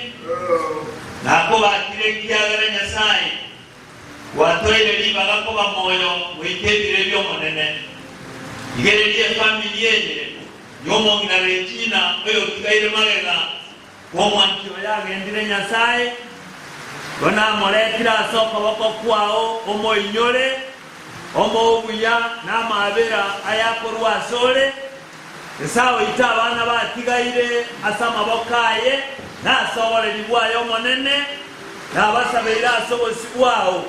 Na koba kire kiagare nyasaye Watoile liba kakoba moyo Wite birebyo monene Igere liye familiye Yomo ngina rejina Oyo tikaire magega Woma nkio yage ndire nyasaye Kona moletira soka wako kwao Omo inyore Omo ubuya na mabera ayakorwa sole Esao ita abana batigaire asama bokaye na sawole libwayo monene na basabeira asobosi kwao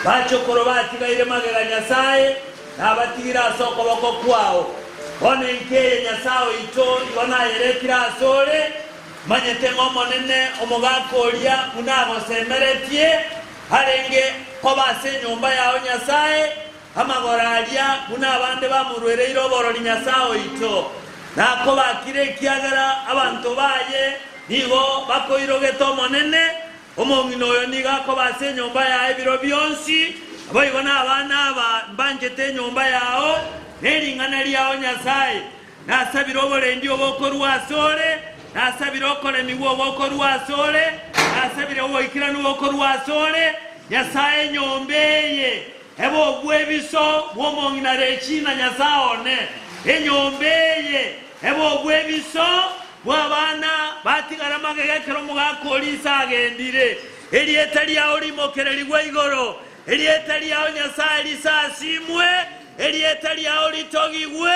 bachokoro batigaire magera nyasaye na batigira soko bako kwao one nkeye nyasao ito yona yerekira sole manyete monene omugakolia munabo semeretie harenge kobase nyumba yawo nyasaye amagoralia munabande bamurwere iroboro linyasao ito nako bakire kiagara abantu baye nigo bakoirogeto monene omongino oyo nigako base nyumba yawe biro byonsi abayibona abana aba mbanjete nyumba yawo neringana lyawo nyasaye nasabira obolendi obokorwa sole nasabira okole miwo obokorwa sole nasabire woikira nuwoko rwasore Nyasaye nyombeye ebo bwebiso bwomongina rechina Nyasaone enyombeye ebo bwebiso bwabana batigara magegekero mugakolisa agendire elieta lyao limokererigwe igoro elieta lyao Nyasaye lisasimwe elieta lyao litogigwe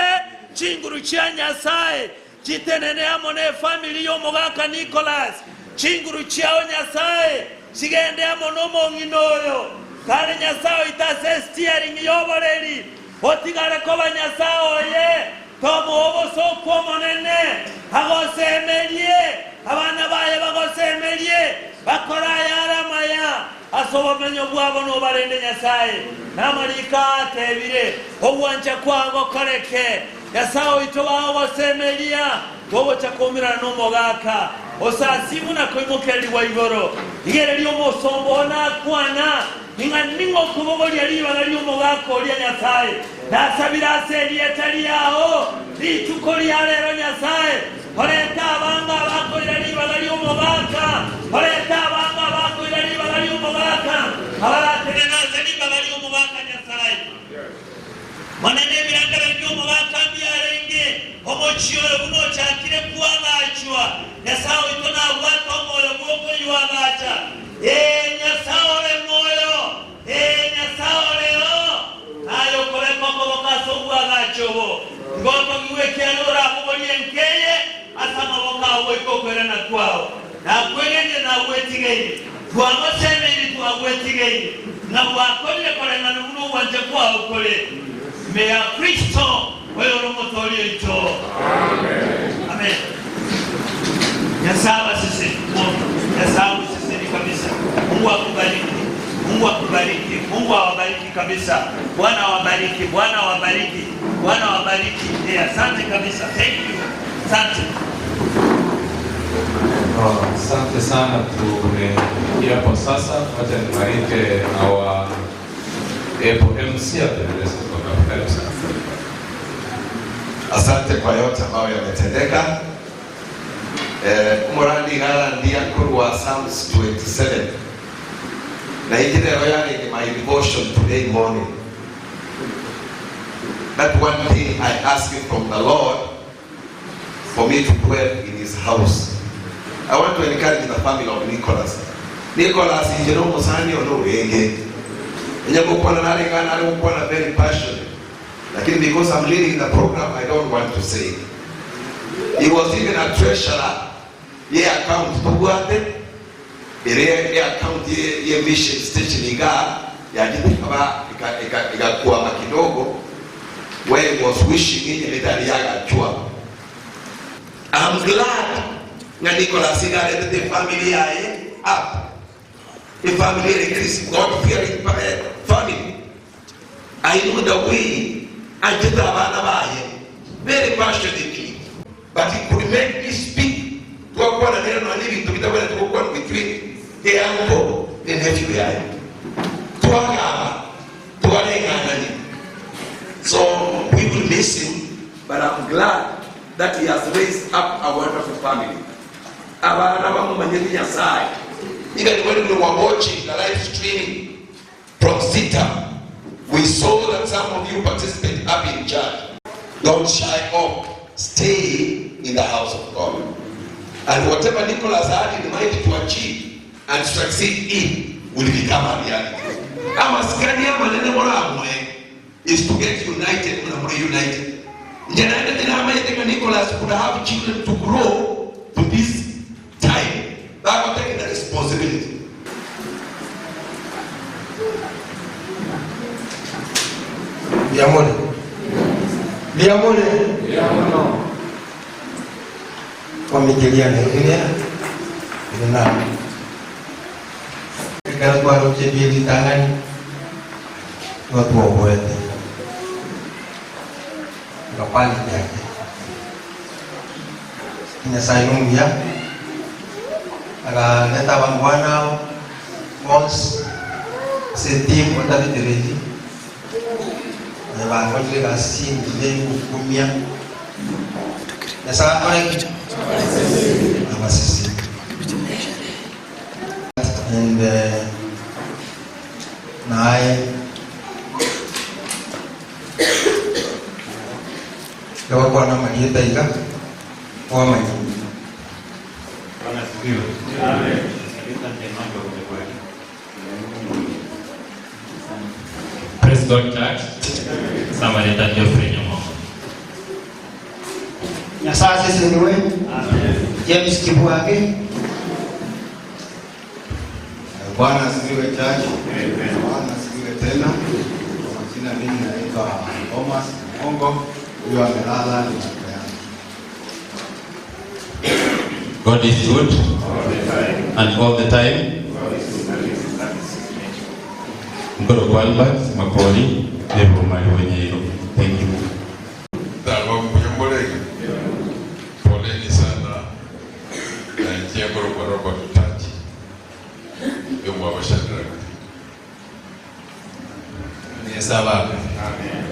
chinguru cha Nyasaye chitenene amone family yo mugaka Nicholas chinguru chao Nyasaye sigende amono monginoyo kare Nyasaye itase steering yoboreri otigare koba Nyasaye ye tomo oboso komonene agosemelie abana baye bagosemelie bakora yaramaya asobomenyo bwabo no barende Nyasaye namarika atebire obwanja kwago koreke Nyasaye itobaho gosemelia bobo chakomira no mogaka osasimu na koimokeri wa igoro igere lyo mosombo na kwana ningo kubogo lyaliba lyo mogako lya Nyasaye nasabira seri etaliao litukoli alero Nyasaye oreta abanga bako lyaliba lyo mogaka oreta abanga bako lyaliba lyo mogaka abaratene nazaliba lyo mogaka Nyasaye manene birangara lyo mogaka byarenge omochiyo buno chakire kuwagachwa Nyasaye itona bwako moyo bwoko yuwagacha Nyasaye moyo Nyasaye ayo koleko koboka sobwagacho ngoto giwekelora mubolyenkeye asama boka wekokwerana kwao na kwegende na wetigeye twamosemeni twawetigeye na wakolye kolena nuno wanje kwao kole meya Kristo wewe romotolie ito amen Nyasaye sisi Nyasaye sisi kabisa Mungu akubariki Mungu akubariki Mungu awabariki kabisa Bwana awabariki Bwana awabariki Bwana awabariki asante kabisa thank you asante Asante sana tumefikia hapo sasa wacha nibariki our MC ataendeleza kwa karibu sana Asante kwa yote ambayo yametendeka. Murandi gara ndia kurwa Psalms 27. Na hijine royale in my devotion today morning. That one thing I ask from the Lord for me to dwell in his house. I want to encourage the family of Nicholas. Nicholas injeno musani ono wenge. Nyago kwa nare kana ale kwa very passionate. Lakini because I'm leading the program, I don't want to say it. He was even a treasurer. Ye account tuwate. Ye account ye mission station iga ya jitaba ikakuwa makidogo. Where he was wishing in the yaga chua. I'm glad that Nicholas got the family up. The family is God-fearing family. I know the way I did very passionately, but he could make me speak to a one and living to the one between the uncle and nephew. So we will miss him, but I'm glad that he has raised up a wonderful family. Even when we were watching the live streaming from Zita, we saw that some of you participate up in church. Don't shy off. Stay in the house of God. And whatever Nicholas had in mind to achieve and succeed in will become a reality. Is to get united when we're united. Nicholas could have children to grow to this time. That will take the responsibility. Biamone. Familia ini benar. Kalau baru jadi di tangan, buat buat, kapal dia. Ini sayung dia. Agak neta bangwana, mos, setim atau diterji. Nah, kalau kita kasih dia hukumnya, nah sangat baik. Apa sih? and naye kwa Bwana Maria Taiga kwa maji. Praise God, church. Somebody that your friend your mom. Nyasaye sisiwe. James Kibwage. Bwana asifiwe church. Bwana asifiwe tena. Kwa majina mimi naitwa Thomas Mongo. Huyo amelala ni baba yangu. God is good and all the time. Ngoro kwa Albert Makoli Nebo Maliwenyero. Thank you. Talwa mbunyombolege. Poleni sana. Na njia kwa Robert Tachi. Yomu wa Shadrach. Ni sababu.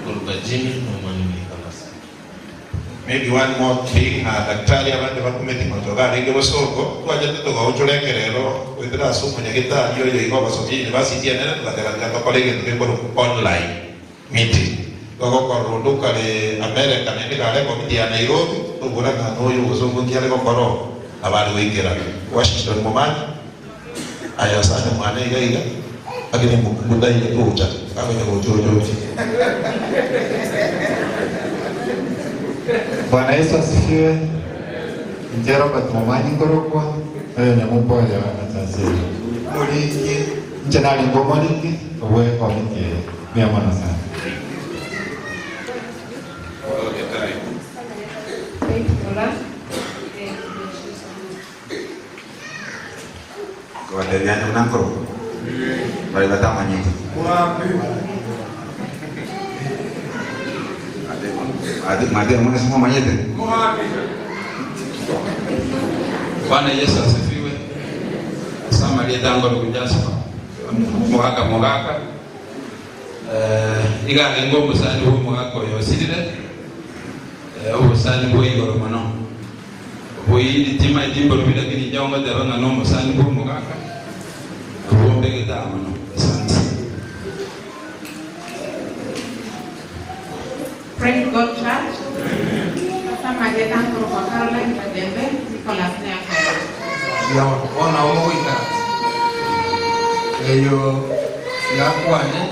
Kuruka Jimmy na Mwanini Kamasa. Maybe one more thing, daktari abandi bakumeti motoga rege bosoko kwaje tutoga uchulekerero withira sumu nyagita yo igo basoki university ene tukateranga tokolege tukeko online meeting gogo koruduka le America ne ngale komiti ya Nairobi tugura na noyo bosoko kiale kokoro abali wikira Washington momani aya sana mwana iga akini mukunda ile tuja kama ngojojo. Bwana Yesu asifiwe. Njero Batmomani Ngorokwa, wewe ni mpole wa Tanzania. Muliki, mchanali ngomoliki, uwe kwa miki, mia mwana sana. Kwa deriani unangoro. Bali batama nyingi. Mati mwana semua manyete. Bwana Yesu asifiwe. Sama liye dango lukujasa mogaka iga ngo musani wo mogaka yosilile obusani bwo igoro mano boyindi tima jimbo lubila kini jaonga deranga no musani bwo mogaka bombe gitama no. Praise God, church. Sama dia tangkro kwa Caroline Kadembe, Nicholas Nyakaya. Ya wana omoika. Eyo ya kwane.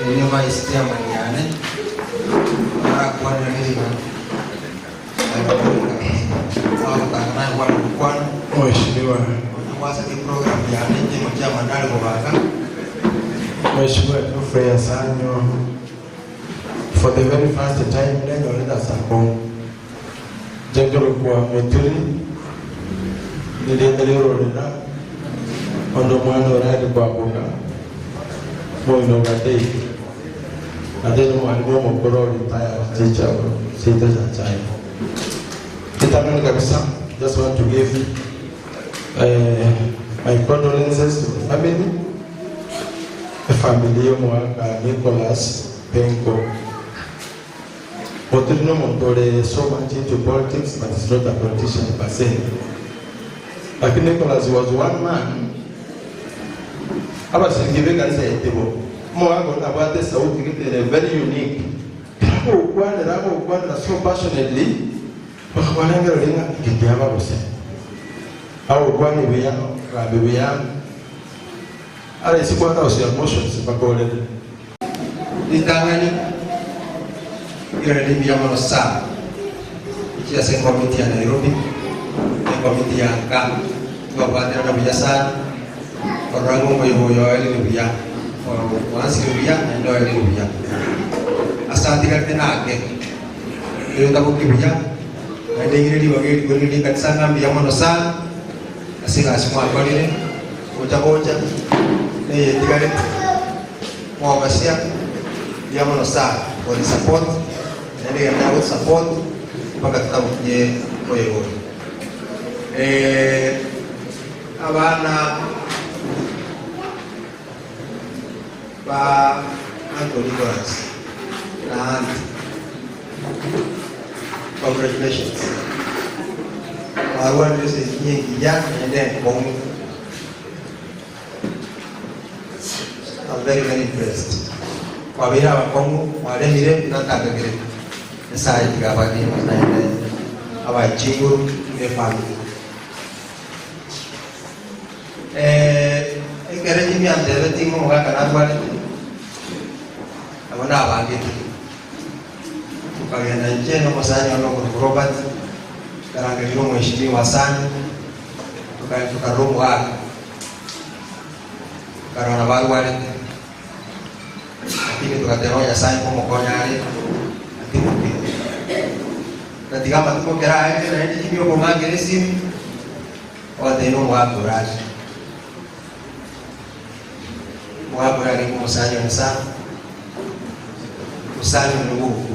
Eyo maistia maniane. Mara kwane nilima. Ayo kana kwa kwane. Mheshimiwa. Wasa ki program ya nje mcha mandali kwa baka. Mheshimiwa Tufreya Sanyo. For the very first time, lengo lenda sako jengero kwa meturi niliendeleo lenda ondo mwana radi kwa boka moyo ngadei adeno mwalimu mkoro retire teacher sita za chai nitamani kabisa. Just want to give my condolences to the family mwaka Nicholas Penko. Motorino Montore so much into politics, but he's not a politician per se. Like Nicholas was one man. I was giving us a table. More about this, I would think they're very unique. Ramo so passionately. Yule ni biamo sana. Kia se komiti ya Nairobi, ni komiti ya Kama. Kwa baadhi ya biashara, kwa rango moyo ile bia, kwa wansi bia na ndio ile bia. Asante tena ake. Ndio ndako kibia. Ndio ile liwage goli kanisa ngambi ya mono sana. Asika asimwa kwa ile koja ni yetigale. Kwa basia ya mono sana for the support. Jadi kami dapat support mpaka tutakuja kwa hiyo. Abana ba Anthony Nicholas and congratulations. I want to say nyingi jana ende kwa I'm very, very impressed. Kwa bila wakongu, wale mire, nataka kire. Nesai tigabagi, naende, awa chinguru, family. Ikere jimi andele tingo mga kanadwale. Ako na abagit. Kagenda nje no masani ono kwa Robert. Karangaliwa mheshimiwa sana. Tukaromu hapa. Karona baru wale. Lakini tukateronya sana kwa mkonyale. Nanti kama tuko kera hivi na hivi kimyo kwa geresi. Wateno wako raji. Mwako yale kwa msanyo ni sana. Msanyo ni nguvu.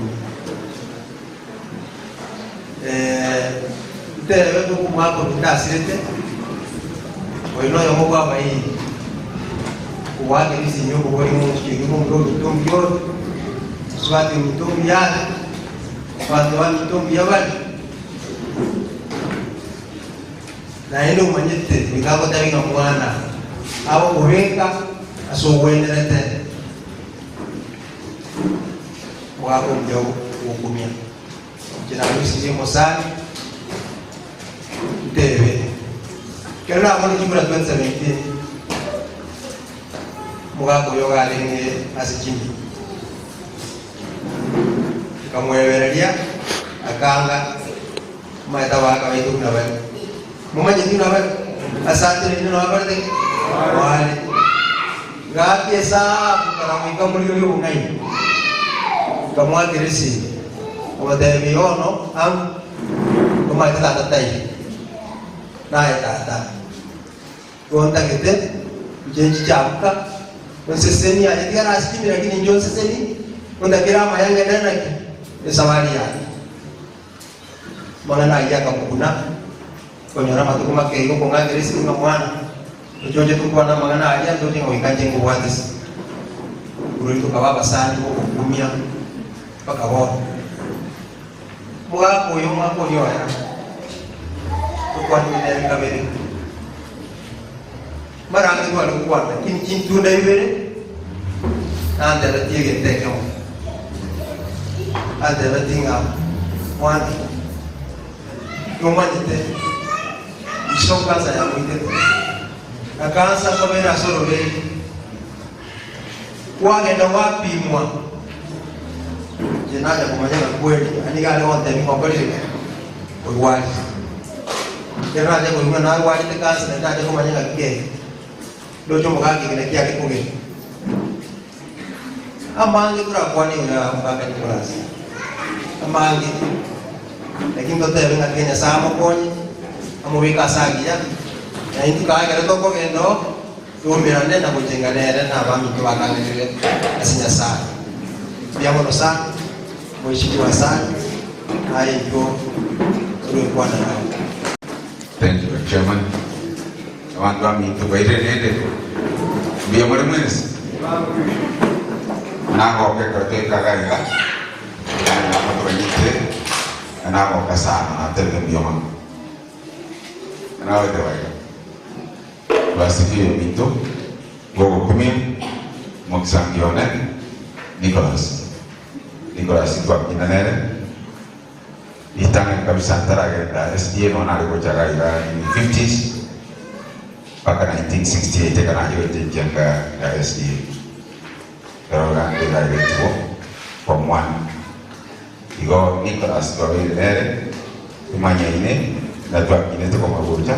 Tere wetu mwako ndasirete. Wainoyo Mungu hapa hii. Kuwake hizi nyumba kwa hiyo mshikimo mdogo mtombi yote. Swati mtombi yale. Watu wa mtombi yawali. Na endo manyete mikako tawi na mwana. Awo kuweka asogwenderete. Wako mjau hukumia. Jina Lucy Mosani. Deve. Kera mwana jibra 2017. Mwako yoga alinge asikini. Kamwewerelia akanga maitawaka waitu na wewe. Mama jadi na wewe. Asante ni na wewe. Wale. Ngapi saa karamu mulio ungai. Kamwa kirisi. Wademi ono am kama tata tai. Nae tata. Konta kete jenji chapka. Mseseni alikia asikini lakini ndio seseni. Konta kirama yanga ndana ki. Sawali ya. Mwana ya kamkuna. Konyora matukuma keiko konga kirisi kuna mwana. Ujoje tukua na mwana alia ndio tingo ikanje ngwatisi. Kuri tukawaba sana kukumia mpaka wao. Mwako yo mwako yo ya. Tukua ni ndio kabiri. Mara ngi wale kwa kin tunda ibere. Ande la tiege teke. Ande la tinga. Mwana. Yomanite. Ishoka za ya mwite. Akaanza kamera solo leo. Wagenda wapi mwa? Jenaja kumanyana kweli. Ani gale wote ni kwa kweli. Wali. Jenaja kwa na wali te kazi na jenaja kumanyana kike. Dojo mugaki kile kia kikuge. Amangi kura kwani una mpaka ni kurasi. Amangi. Lakini tote venga Kenya sama koni. Amubika sagi ya. Na itu kaya kaya toko kendo, tumirane na kujenganere na bami tuwakanele asinya sana. Biamo no sana, mheshimiwa sana, hayo tulikuwa na nao. Thank you, Chairman. Wantu wami tubaire nende. Biamo mwezi. Nako kekate kagaiga. Na matuanyite. Nako kasana na tele biamo. Nawe tewaika. Basifiwe mito gogo kumi moksangione Nicholas kwa kinanere itanga kabisa antara genda SDA no na ko jaga ira in 50s mpaka 1968 kana yote jenga ya SDA pero ga ila yetu kwa mwana igo Nicholas kwa ile imanya ine na kwa kinete kwa mabuja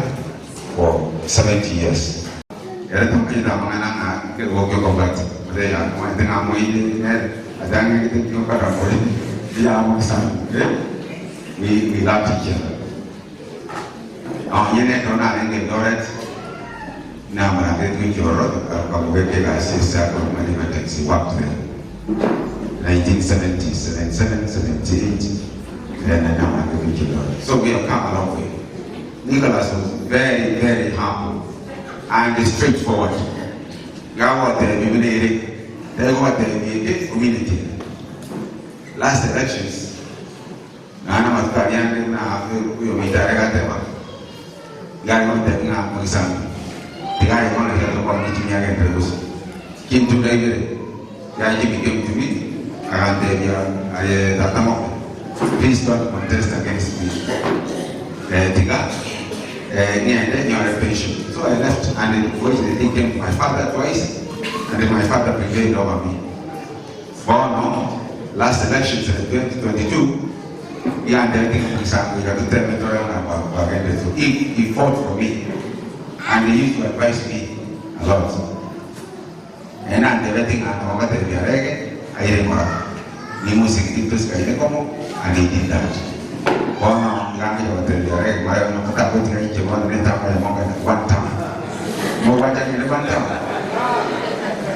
for 70 years. Era tu kita mengenang ke waktu kombat. Mereka mau tengah mau ini, ada yang kita tengok pada boleh dia mau sana. We love each other. Ini kerana ini doret. Nama kita tu jorot. Kalau kita sisa kalau mana macam si waktu 1970, 77, 78, dan nama kita jorot. So we have come a long way. Nicholas was very, very humble and straightforward. God was the community. Last elections, Nana was carrying na mitaraga tema. God was the na Musan. The guy wanted to come meeting again. Kintu daigere. Ya jibi kemtumi. Agante dia aye datamo. Please don't contest against me. Tiga. Pension. So I left, and then they came to my father twice, and then my father prevailed over me. But no, last elections in 2022, he and everything we got to territorial and so he fought for me, and he used to advise me a lot. And everything I know about the reggae, I didn't the music into Sky, and he did that. Bono ngambi hotel mayo no kata buti ngai jemon neta mayo mo kan quantum mo baca ni quantum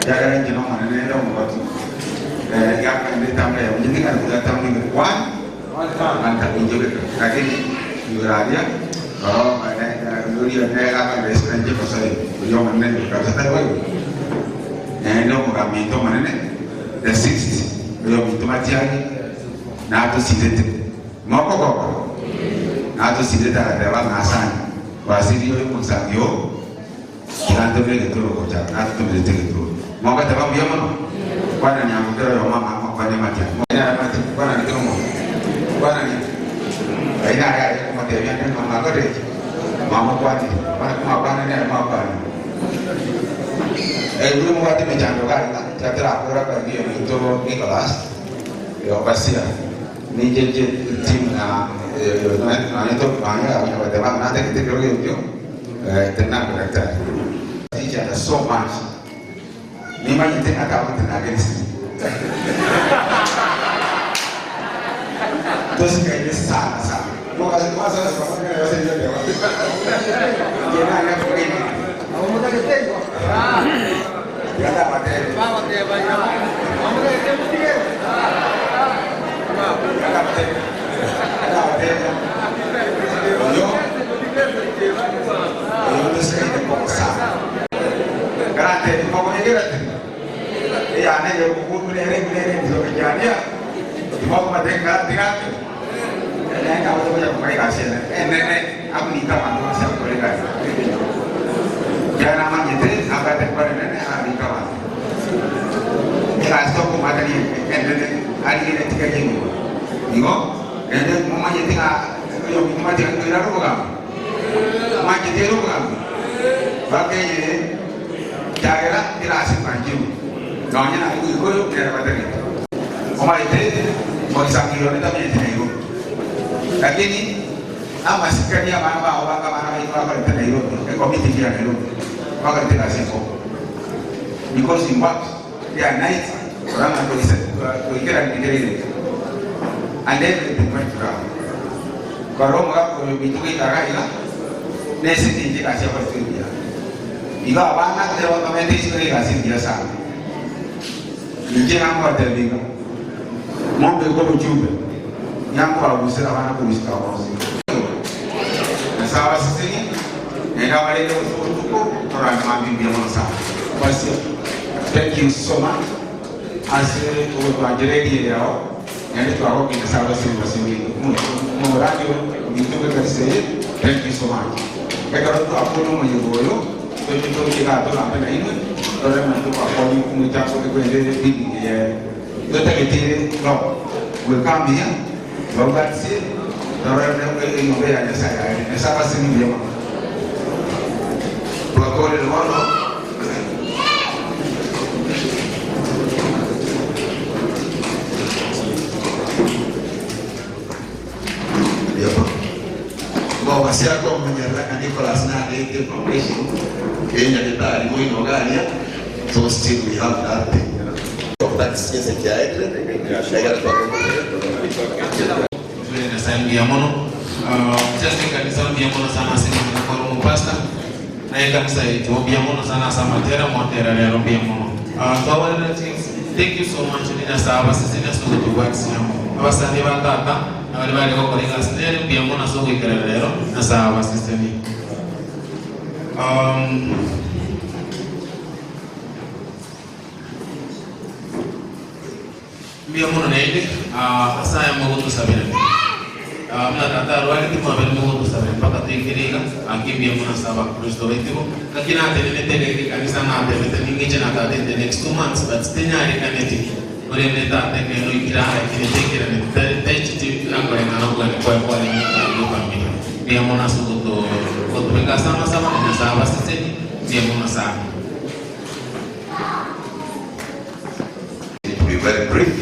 ya kan jeno mana ne do mo batu ya kan neta mayo jadi kan sudah tahu ni quantum injo kaki yuradia kalau ada dunia ne akan restoran je pasal yo mana ne kata tahu no mo kami to mana ne the 60 yo mo matiari na to sidete Moko nato sideta deva nasani wasirio musangio kiranto vile kitoro kocha nato tumete kitoro moko tava mbiamo bwana nyamukero yo mama kwa matia ina mati bwana nikimo bwana ni aina ya kwa tevya ni mama kore mama kwani bwana ni mama kwani yule mwati mejando gala tatara kora kwa hiyo mto Nicholas yo basia ni jeje tim na itu banyak yang berdebat nanti kita kerja tenang berkata tidak ada so much memang itu agak tenaga di sini terus kayaknya salah mau kasih masalah apa yang saya jawab jangan yang begini mau tak kita ada materi Yo sei che cosa. Grazie, pokoknya gitu. Iya, aneh ya buku bener so kejadian. Mau merdeka tinggal. Nenek kamu tuh punya pakai kasih. Nenek, aku nikah sama siapa boleh kasih. Jangan nama gitu, apa tempat nenek nikah sama. Kelas tuh kemana nih? Nenek hari ini 3 jam. Ingo, nenek mau jadi nggak? Yo cuma jangan kira lu kan. Macam itu kan. Bagai daerah tidak asing maju. Namanya aku ikut daerah Padang itu. Oma itu mau disangkir kita punya itu. Lagi ini, masih kerja mana orang itu akan terlihat. Komite dia itu, akan tidak sibuk. Because in what they are night, orang aku ikiran ini. And then they went around. Kalau mau itu kita kan, nasi ini kasih apa itu dia. Jika anak lewat komedi sekali kasih biasa. Ini yang mau terlihat. Mau berikut juga. Yang kalau bisa anak bisa kau sih. Sahabat sini, yang awal itu untuk orang mampu dia masa. Pasti. Thank you so much. Asal untuk ajaran dia. Yang itu aku kita sahabat sini. Mau radio itu kita say thank you so much. Kalau tu aku nak menjual, tu kita tu nak apa ini? Orang itu aku ni mengucap sebagai benda ini. Itu tak kira no. Welcome dia. Bapak sih. Orang yang berada di sana. Siapa sih dia? Pelakon di luar. Basi yako mwenyewe Nicholas na the foundation Kenya kitari mwino gani so still we have that thing of that science ya ile na sana biamono just kanisa biamono sana sisi kwa roho pastor na kanisa yetu biamono sana sama tera motera ya roho biamono so all the things thank you so much ni sawa sisi na sote tuwakisi abasani batata wale wale wako katika stage pia mbona soko ikelelero na sawa system pia mbona naende asa ya mwanzo sabini mnatata rwali tumabel mungu sabe mpaka tuikirika akibia munasaba Kristo wetu lakini atelete kanisa na atelete ningiche na tate the next 2 months but stinyari kaneti ore meta tekeno ikiranga kinetekira ne techi angore na ngwa ni kwa ni kwa familia ni mona sukuto kutumika sama na saba sisi ni mona sana. To be very brief,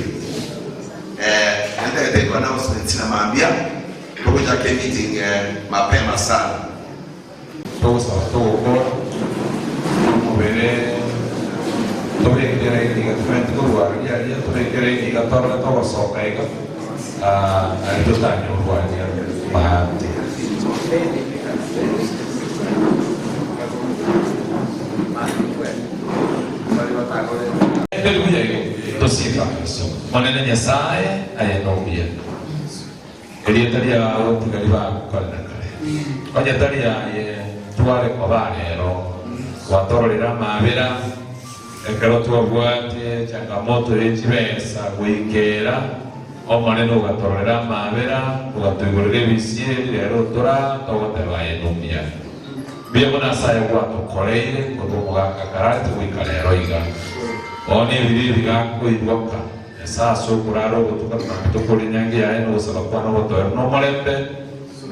nenda kwa announcement na maambia tuko jake meeting mapema sana. Manene Nyasaye ayenobia elietaria otigari bagukorera kare onyetaria ye tware kwa barero watororera mabera ekero twabwate changamoto y'ekibesa gwikera omanene ugatororera mabera ugatwigurira ebisieri rero tora togoteba yenobia bia munasaye gwatukoreire gutumugakarati gwikarero iga oni biri bigakwirwoka sasa kuraro gutuka tukuri nyange yae no sala kwa no to no molembe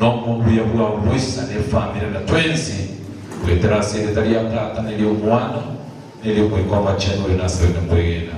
no mungu ya bwa uisa ne family na twenzi kwetera secretary ya kata ne lio mwana ne lio kwa macheno na sema mwegena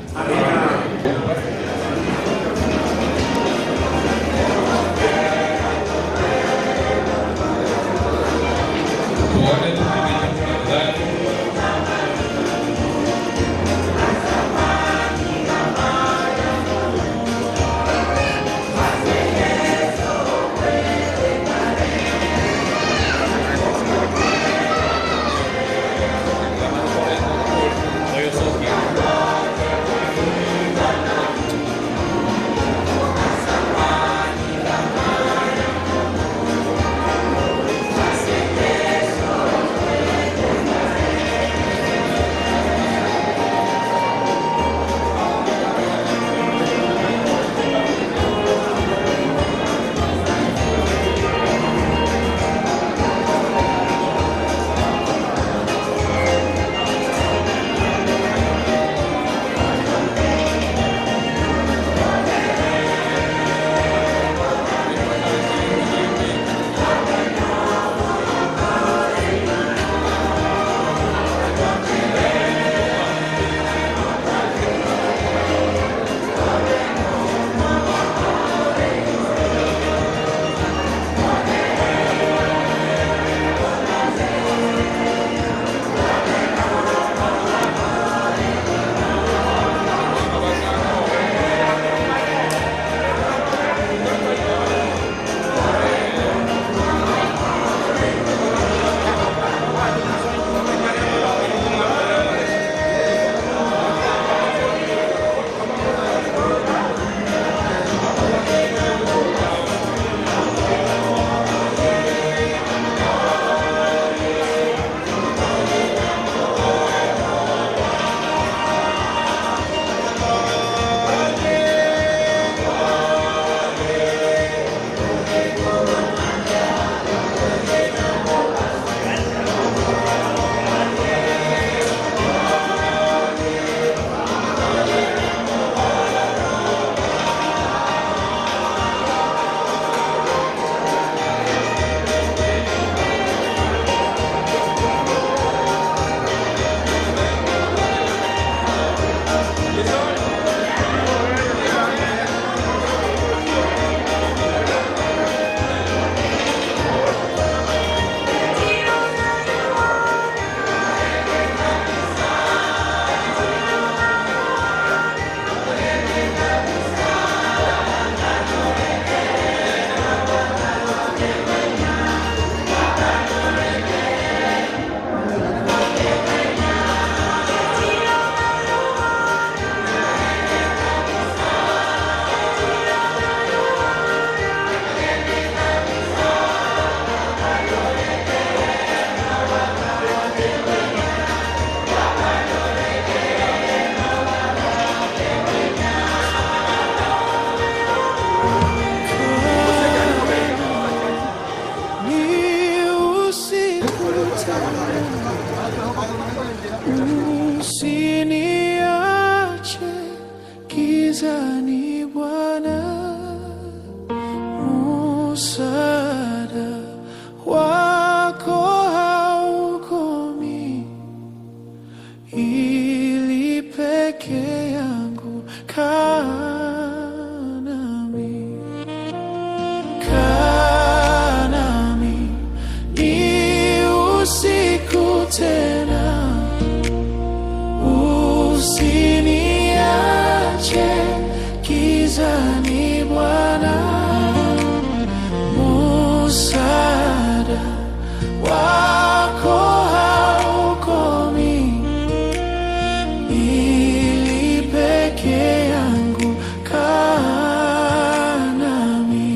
peke yangu, kaa nami.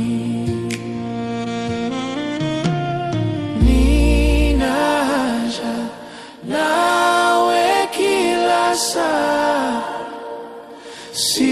Nina haja nawe kila saa, si